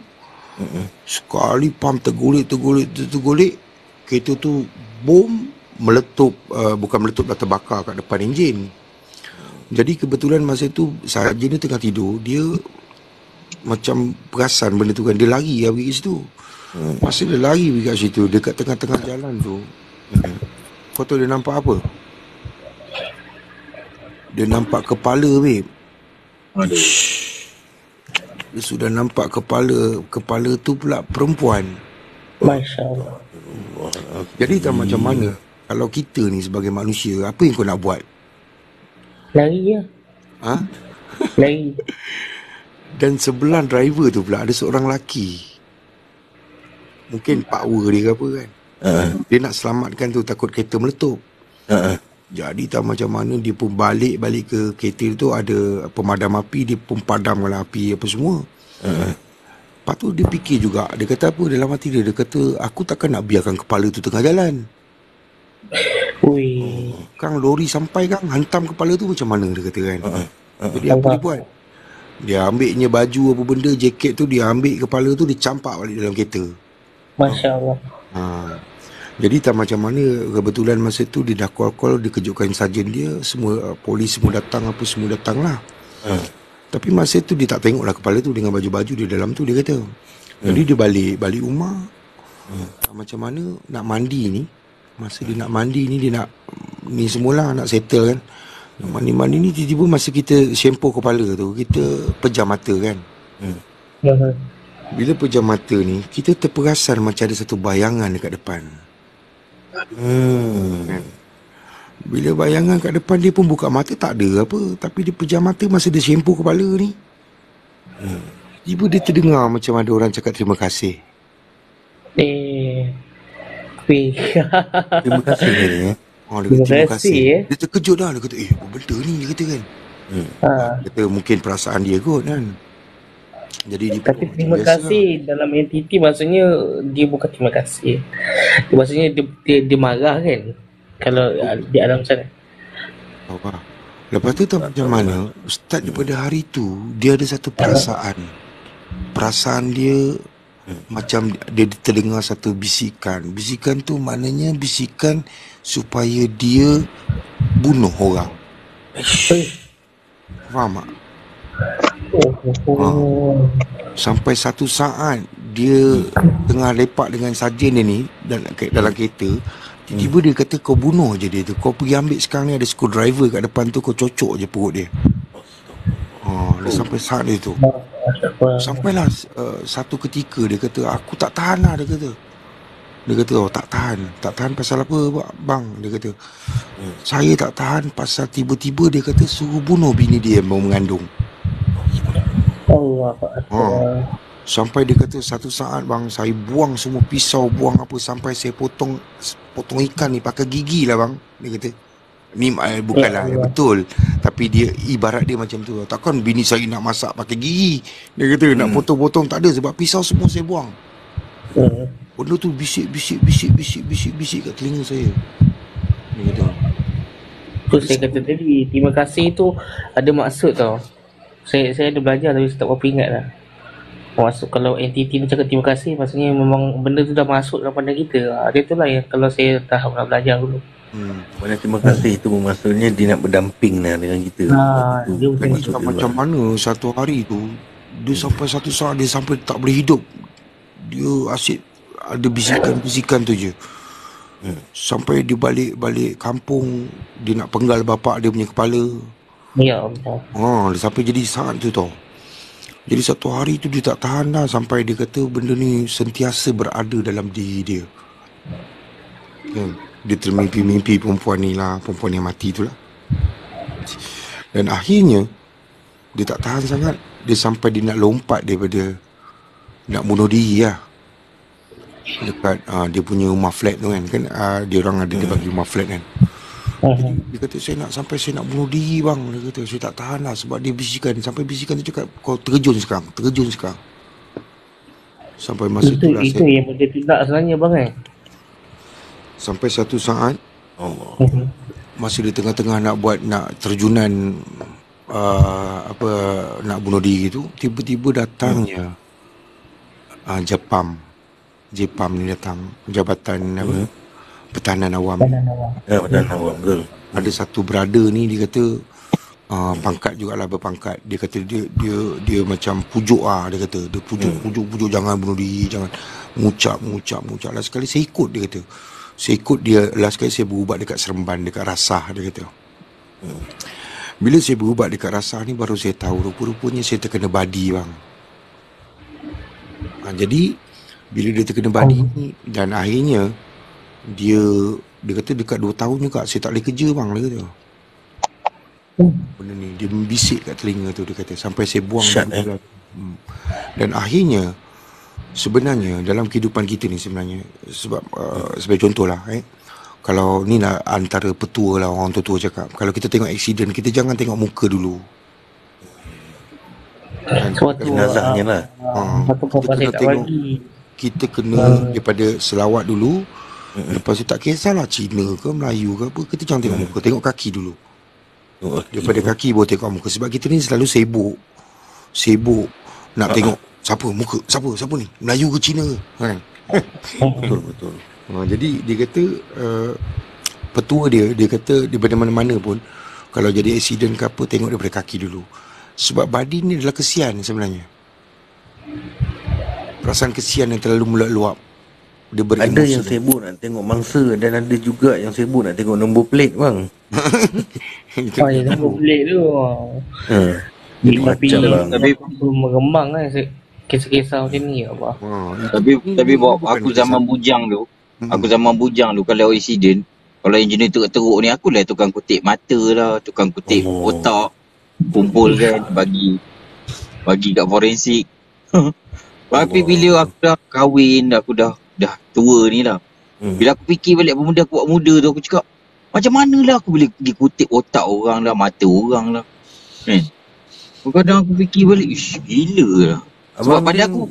S4: Sekali pam tergulik, kereta tu boom, meletup, bukan meletup dah, terbakar kat depan enjin. Jadi kebetulan masa tu sarjan ni tengah tidur, dia macam perasan benda tu kan, dia lari pergi kat situ. Masa dia lari pergi kat situ, dekat tengah-tengah jalan tu, kau tahu dia nampak apa? Dia nampak kepala, babe.
S2: Aduh.
S4: Dia sudah nampak kepala tu pula perempuan.
S3: Masya Allah.
S4: Jadi tak macam mana kalau kita ni sebagai manusia, apa yang kau nak buat?
S3: Lari ya. Lari.
S4: Dan sebelah driver tu pula ada seorang lelaki. Mungkin power dia ke apa kan. Dia nak selamatkan tu, takut kereta meletup. Jadi tak macam mana dia pun balik ke kereta tu, ada pemadam api, dia pun padamkan api apa semua. Lepas tu dia fikir juga, dia kata apa dalam hati dia, dia kata aku takkan nak biarkan kepala tu tengah jalan.
S3: Ui.
S4: Kang lori sampai kang hantam kepala tu macam mana, dia kata kan. Jadi apa dia buat? Dia ambilnya baju apa benda, jaket tu, dia ambil kepala tu, dia campak balik dalam kereta.
S3: Masya Allah.
S4: Jadi tak macam mana, kebetulan masa tu dia dah call, dia kejutkan sarjan dia, semua polis semua datang, apa semua datang lah. Tapi masa tu dia tak tengok lah kepala tu dengan baju-baju dia dalam tu, dia kata. Jadi dia balik rumah. Macam mana nak mandi ni, masa dia nak mandi ni, dia nak ni semualah nak settle kan. Nak mandi ni, tiba-tiba masa kita shampoo kepala tu, kita pejam mata kan. Bila pejam mata ni, kita terperasan macam ada satu bayangan dekat depan. Kan? Bila bayangan kat depan, dia pun buka mata, tak ada apa. Tapi dia pejam mata masa dia shampoo kepala ni. Tiba dia terdengar macam ada orang cakap terima kasih.
S1: Terima kasih dia.
S4: Dia kata terima kasih. Dia terkejut dah. Dia kata apa benda ni, dia kata kan. Dia kata mungkin perasaan dia kot kan. Jadi dia
S3: tapi terima kasih lah. Dalam entiti maksudnya dia bukan terima kasih. Maksudnya dia marah kan. Kalau di alam sana.
S4: Apa? Lepas tu tak macam mana, start daripada hari tu dia ada satu perasaan. Perasaan dia macam dia terdengar satu bisikan. Bisikan tu maknanya bisikan supaya dia bunuh orang. Faham tak? Sampai satu saat dia tengah lepak dengan sarjan dia ni dalam kereta, tiba-tiba dia kata kau bunuh je dia tu. Kau pergi ambil sekarang ni, ada screwdriver kat depan tu, kau cocok je perut dia. Dia sampai saat dia tu. Sampailah satu ketika dia kata aku tak tahan lah, dia kata. Dia kata tak tahan pasal apa bang, dia kata. Saya tak tahan pasal tiba-tiba dia kata suruh bunuh bini dia yang baru mengandung.
S3: Allah.
S4: Sampai dia kata satu saat bang, saya buang semua pisau, buang apa, sampai saya potong ikan ni pakai gigi lah bang, dia kata. Ni bukanlah betul, tapi dia ibarat dia macam tu. Takkan bini saya nak masak pakai gigi, dia kata. Nak potong-potong tak ada, sebab pisau semua saya buang. Benda tu bisik kat telinga saya, dia kata.
S3: Tu saya kata tadi, terima kasih tu ada maksud tau. Saya ada belajar tapi saya tak berapa ingat lah. Maksud kalau entiti ni cakap terima kasih, maksudnya memang benda tu dah masuk dalam pandang kita. Dia tu lah yang kalau saya tahap nak belajar dulu.
S1: Mana terima kasih itu maksudnya dia nak berdamping lah dengan kita.
S4: Dia macam mana satu hari tu, dia sampai satu saat dia sampai tak boleh hidup. Dia asyik ada bisikan-bisikan tu je. Sampai dia balik kampung, dia nak penggal bapak dia punya kepala.
S3: Ya Allah.
S4: Dia sampai jadi saat tu tau. Jadi satu hari tu dia tak tahan dah, sampai dia kata benda ni sentiasa berada dalam diri dia. Dia termimpi-mimpi perempuan ni lah, perempuan yang mati tu lah. Dan akhirnya dia tak tahan sangat, dia sampai dia nak lompat daripada, nak bunuh diri lah. Dekat dia punya rumah flat tu kan dia orang ada dia bagi rumah flat kan. Dia kata saya nak bunuh diri bang. Dia kata saya tak tahan lah sebab dia bisikan. Sampai bisikan tu cakap kau terjun sekarang. Sampai masa tu lah
S3: Itu yang benda tu nak sebenarnya bang
S4: sampai satu saat
S1: Allah.
S4: masa dia tengah-tengah nak terjunan nak bunuh diri tu, tiba-tiba datangnya Jepam ni datang, Jabatan Pertahanan Awam.
S1: Pertahanan Awam betul.
S4: Ada satu brother ni dia kata pangkat jugalah, berpangkat. Dia kata dia macam pujuk dia kata. Dia pujuk jangan bunuh diri, jangan mengucap. Last sekali saya ikut, dia kata. Saya ikut dia, last sekali saya berubat dekat Seremban, dekat Rasah, dia kata. Bila saya berubat dekat Rasah ni baru saya tahu rupa-rupanya saya terkena badi bang. Jadi bila dia terkena badi ni dan akhirnya dia kata dekat 2 tahun juga saya tak boleh kerja bang, dia kata. Benda ni dia membisik kat telinga tu, dia kata sampai saya buang dan akhirnya sebenarnya dalam kehidupan kita ni sebenarnya sebab sebagai contohlah kalau ni lah antara petua lah, orang tua cakap kalau kita tengok aksiden kita jangan tengok muka dulu.
S1: Jenazahnya lah.
S4: Kita kena daripada selawat dulu. Lepas tu tak kisahlah Cina ke Melayu ke apa, kita jangan tengok muka, tengok kaki dulu. Daripada kaki baru tengok muka. Sebab kita ni selalu sibuk nak tengok siapa muka, siapa ni, Melayu ke Cina kan.
S1: Betul.
S4: Jadi dia kata petua dia kata daripada mana-mana pun kalau jadi aksiden ke apa, tengok daripada kaki dulu. Sebab badi ni adalah kesian sebenarnya. Perasaan kesian yang terlalu meluap. Dia beremosi.
S1: Ada yang sibuk nak tengok mangsa dan ada juga yang sibuk nak tengok nombor plate bang.
S3: Yang nombor plate tu. Tapi merembang kan kisah-kisah macam ni apa.
S2: Tapi Bob, aku zaman bujang tu. Kalau insiden, kalau engineer teruk ni, aku lah tukang kutip mata lah, tukang kutip otak, kumpul kan, bagi kat forensik. Tapi bila aku dah kahwin, aku dah tua ni lah. Bila aku fikir balik benda aku buat muda tu, aku cakap macam mana lah aku boleh pergi kutip otak orang lah, mata orang lah kan. Kadang aku fikir balik, gila lah. Sebab pada aku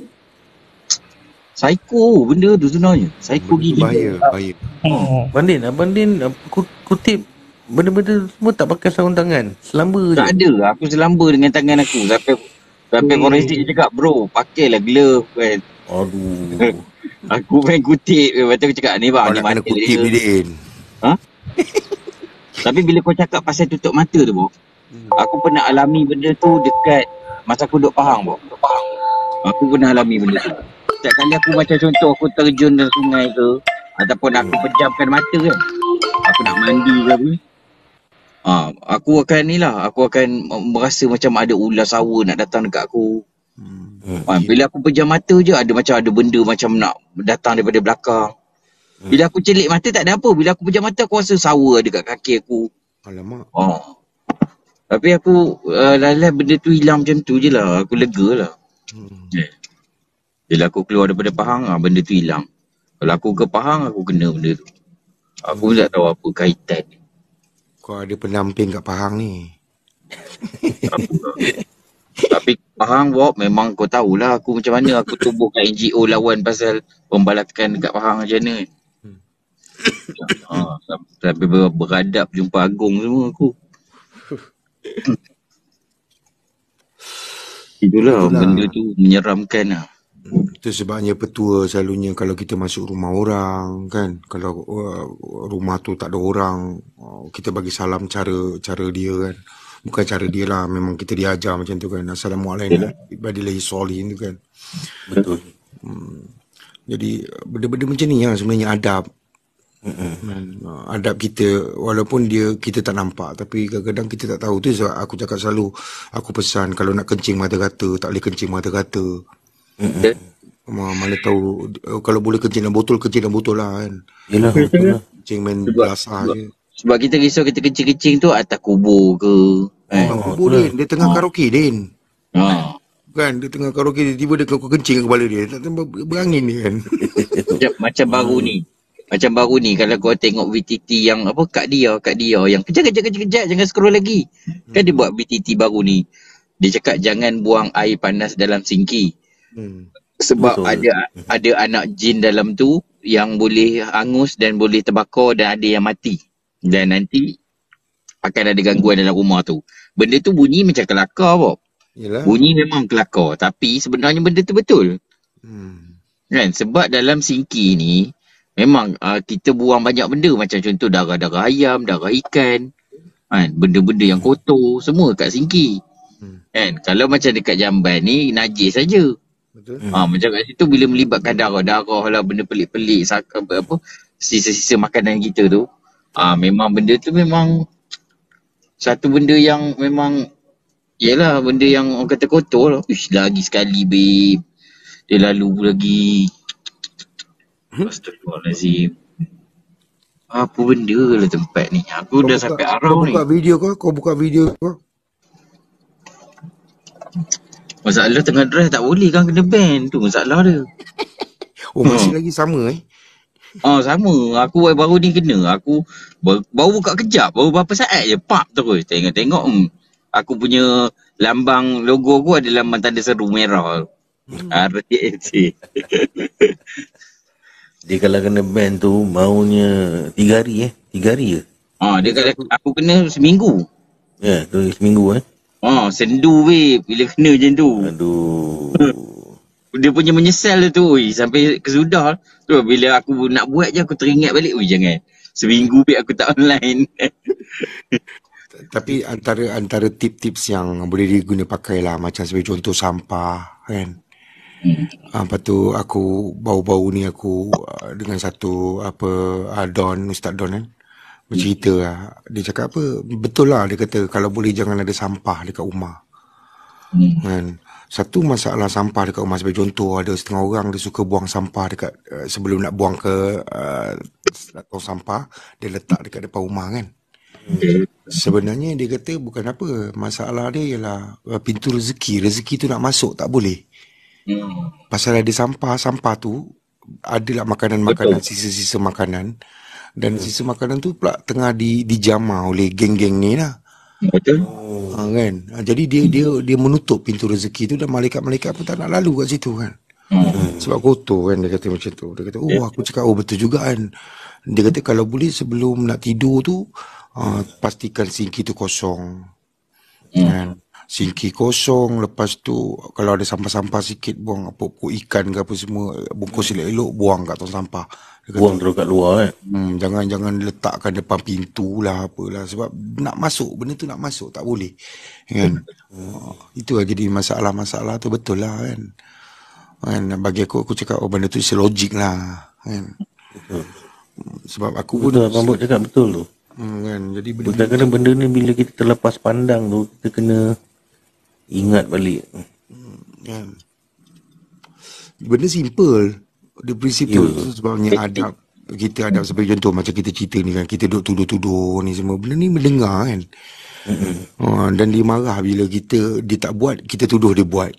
S2: psycho benda tu sebenarnya. Psycho gila.
S4: Bahaya.
S1: Abang Din kutip benda-benda semua tak pakai sarung tangan. Selamba je.
S2: Tak ada. Aku selamba dengan tangan aku. Sampai forensik dia cakap, bro, pakailah glove kan.
S1: Aduh.
S2: Aku main kutip. Lepas tu aku cakap, ni bang, ni mata
S4: kutip
S2: dia.
S4: Din.
S2: Tapi bila kau cakap pasal tutup mata tu, bro, aku pernah alami benda tu dekat masa aku duduk Pahang, bro. Aku pernah alami benda tu. Setiap kali aku macam contoh aku terjun dalam sungai ke, ataupun aku pejamkan mata kan, aku nak mandi ke apa, aku akan merasa macam ada ular sawa nak datang dekat aku. Bila aku pejam mata je, ada benda macam nak datang daripada belakang. Bila aku celik mata tak ada apa. Bila aku pejam mata aku rasa sawa dekat kaki aku.
S4: Alamak.
S2: Tapi aku lalai benda tu hilang macam tu je lah. Aku lega lah. Bila aku keluar daripada Pahang, benda tu hilang. Kalau aku ke Pahang, aku kena benda tu. Aku tak tahu apa kaitan.
S4: Kau ada pendamping kat Pahang ni.
S2: Tapi Pahang, Bob, memang kau tahulah aku macam mana aku tubuh kat NGO lawan pasal pembalakan kat Pahang macam mana. Sampai beradab jumpa Agong semua aku. Itulah benda tu menyeramkan lah.
S4: Itu sebabnya petua selalunya kalau kita masuk rumah orang kan, kalau rumah tu tak ada orang, kita bagi salam cara dia kan. Bukan cara dia lah, memang kita diajar macam tu kan. Assalamualaikum ibadillahi sholihin tu kan.
S1: Betul.
S4: Jadi benda-benda macam ni lah sebenarnya adab. Adab kita, walaupun kita tak nampak, tapi kadang-kadang kita tak tahu. Tu sebab aku cakap selalu, aku pesan kalau nak kencing mata kata, tak boleh kencing mata kata. Mana tahu kalau boleh kencing dalam botol lah kan.
S1: Yelah, betul lah.
S4: Kencing main belasah je.
S2: Sebab kita risau kita kencing-kencing tu atas kubur ke.
S4: Kubur Din, dia tengah karaoke Din. Kan, dia tengah karaoke, tiba-tiba dia kencing ke kepala dia. Tak berangin dia kan.
S2: Macam baru ni. Macam baru ni kalau kau tengok VTT yang apa Kak Dia yang kejap jangan scroll lagi. Kan dia buat VTT baru ni. Dia cakap jangan buang air panas dalam sinki. Sebab
S1: Betul.
S2: ada anak jin dalam tu yang boleh hangus dan boleh terbakar dan ada yang mati. Dan nanti akan ada gangguan dalam rumah tu. Benda tu bunyi macam kelakar Bob.
S4: Yelah.
S2: Bunyi memang kelakar tapi sebenarnya benda tu betul. Kan sebab dalam sinki ni memang kita buang banyak benda macam contoh darah-darah ayam, darah ikan, kan, benda-benda yang kotor semua kat sinki. Kan kalau macam dekat jamban ni najis saja.
S4: Betul.
S2: Macam kat situ bila melibatkan darah-darah lah, benda pelik-pelik, apa sisa-sisa makanan kita tu, memang benda tu memang satu benda yang memang yelah benda yang orang kata kotor lah. Uish, lagi sekali babe. Dia lalu lagi. Astagfirullahalazim. Apa benda lah tempat ni? Aku dah sampai arau ni.
S4: Kau buka video kau.
S2: Masalah tengah drive tak boleh kan, kena ban. Tu masalah dia.
S4: Masih lagi sama
S2: Sama. Aku baru ni kena. Aku baru buka kejap. Baru berapa saat je. Pak terus. Tengok-tengok. Aku punya lambang logo aku ada lambang tanda seru merah. RTC.
S1: Dia kalau kena ban tu maunya 3 hari 3 hari je.
S2: Dia kata aku kena seminggu.
S1: Ya, tu seminggu
S2: Sendu weh bila kena macam tu.
S1: Aduh.
S2: Dia punya menyesal tu sampai kesudah. Tu bila aku nak buat je aku teringat balik, jangan. Seminggu aku tak online.
S4: Tapi antara tip-tips yang boleh diguna pakai lah, macam sebagai contoh sampah kan. Lepas tu aku baru-baru ni aku dengan satu Ustaz Don kan bercerita lah. Dia cakap apa, betul lah, dia kata kalau boleh jangan ada sampah dekat rumah kan. Satu masalah sampah dekat rumah, sebagai contoh ada setengah orang dia suka buang sampah dekat sebelum nak buang ke tong sampah, dia letak dekat depan rumah kan. Sebenarnya dia kata bukan apa, masalah dia ialah pintu rezeki tu nak masuk tak boleh. Pasal ada sampah tu adalah makanan-makanan, sisa-sisa makanan, dan sisa makanan tu pula tengah dijamah oleh geng-geng ni lah.
S2: Betul.
S4: Kan. Jadi dia menutup pintu rezeki tu dan malaikat-malaikat pun tak nak lalu kat situ kan. Sebab kotor kan, dia kata macam tu. Dia kata aku cakap betul juga kan. Dia kata kalau boleh sebelum nak tidur tu pastikan sinki tu kosong kan. Sinki kosong, lepas tu kalau ada sampah-sampah sikit buang pokok ikan ke apa semua, bungkus elok-elok buang kat tong sampah.
S1: Buang terus kat luar
S4: Jangan letakkan depan pintu lah apalah, sebab nak masuk, benda tu nak masuk tak boleh kan. Itu lah jadi masalah-masalah tu, betul lah kan. Bagi aku cakap benda tu selogik lah kan. Sebab aku pun
S1: betul, Abang Bob cakap betul tu
S4: kan. Jadi
S1: kadang-kadang benda ni bila kita terlepas pandang tu, kita kena ingat balik
S4: kan. Benda simple dia prinsip tu. Sebabnya adab, kita adab sebagai contoh macam kita cerita ni kan, kita duduk tuduh-tuduh ni semua, benda ni mendengar kan. Dan dia marah bila dia tak buat, kita tuduh dia buat.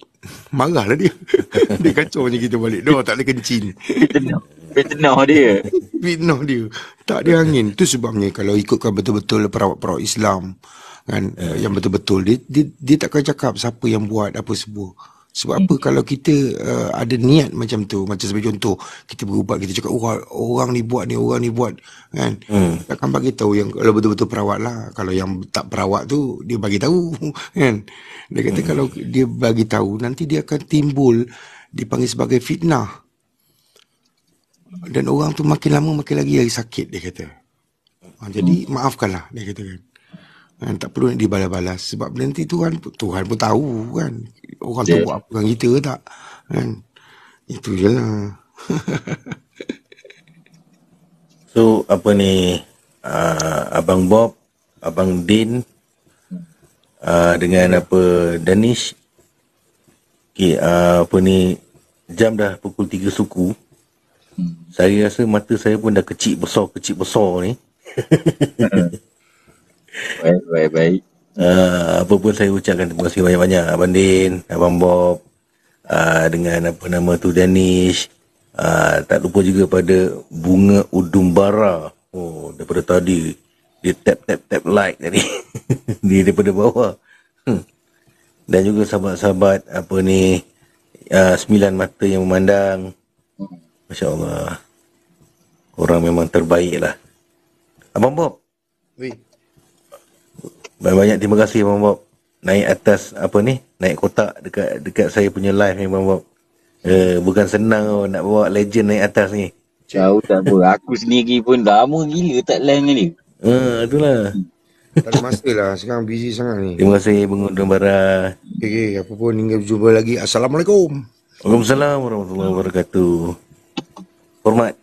S4: Marahlah dia. Dia kacau macam kita balik. Dah tak ada kencing.
S2: Fitnah dia.
S4: Fitnah dia. Tak ada angin. Tu sebabnya kalau ikutkan betul-betul perawat-perawat Islam kan, yang betul-betul dia takkan cakap siapa yang buat apa semua. Sebab apa, kalau kita ada niat macam tu, macam sebagai contoh kita berubat, kita cakap orang ni buat kan, takkan bagi tahu yang kalau betul-betul perawat lah. Kalau yang tak perawat tu dia bagi tahu kan. Dia kata kalau dia bagi tahu nanti dia akan timbul, dipanggil sebagai fitnah, dan orang tu makin lama makin lagi sakit, dia kata. Jadi maafkanlah, dia kata kan. Tak perlu nak dibalas-balas, sebab nanti Tuhan pun tahu kan orang tu buat apa dengan kita tak kan. Itu je lah.
S1: So apa ni, Abang Bob, Abang Din, dengan Danish, apa ni, jam dah pukul 3 suku. Saya rasa mata saya pun dah kecil besar ni.
S2: Baik.
S1: Apa pun saya ucapkan terima kasih banyak-banyak Abang Din, Abang Bob, dengan Danish, Tak lupa juga pada Bunga Udumbara. Oh, daripada tadi dia tap like tadi. Dia daripada bawah. Dan juga sahabat-sahabat apa ni, Sembilan Mata Yang Memandang. Masya Allah, korang memang terbaik lah. Abang Bob, banyak terima kasih Abang Bob. Naik atas apa ni, naik kotak dekat saya punya live ni Abang Bob. Bukan senang nak bawa legend naik atas ni.
S2: Jauh tak apa. Aku sendiri pun lama gila tak live dengan dia.
S1: Itulah.
S4: Tak ada masa lah. Sekarang busy sangat ni.
S1: Terima kasih Bunga Udumbara.
S4: Okay, apa pun hingga berjumpa lagi. Assalamualaikum.
S1: Waalaikumsalam warahmatullahi wabarakatuh. Hormat.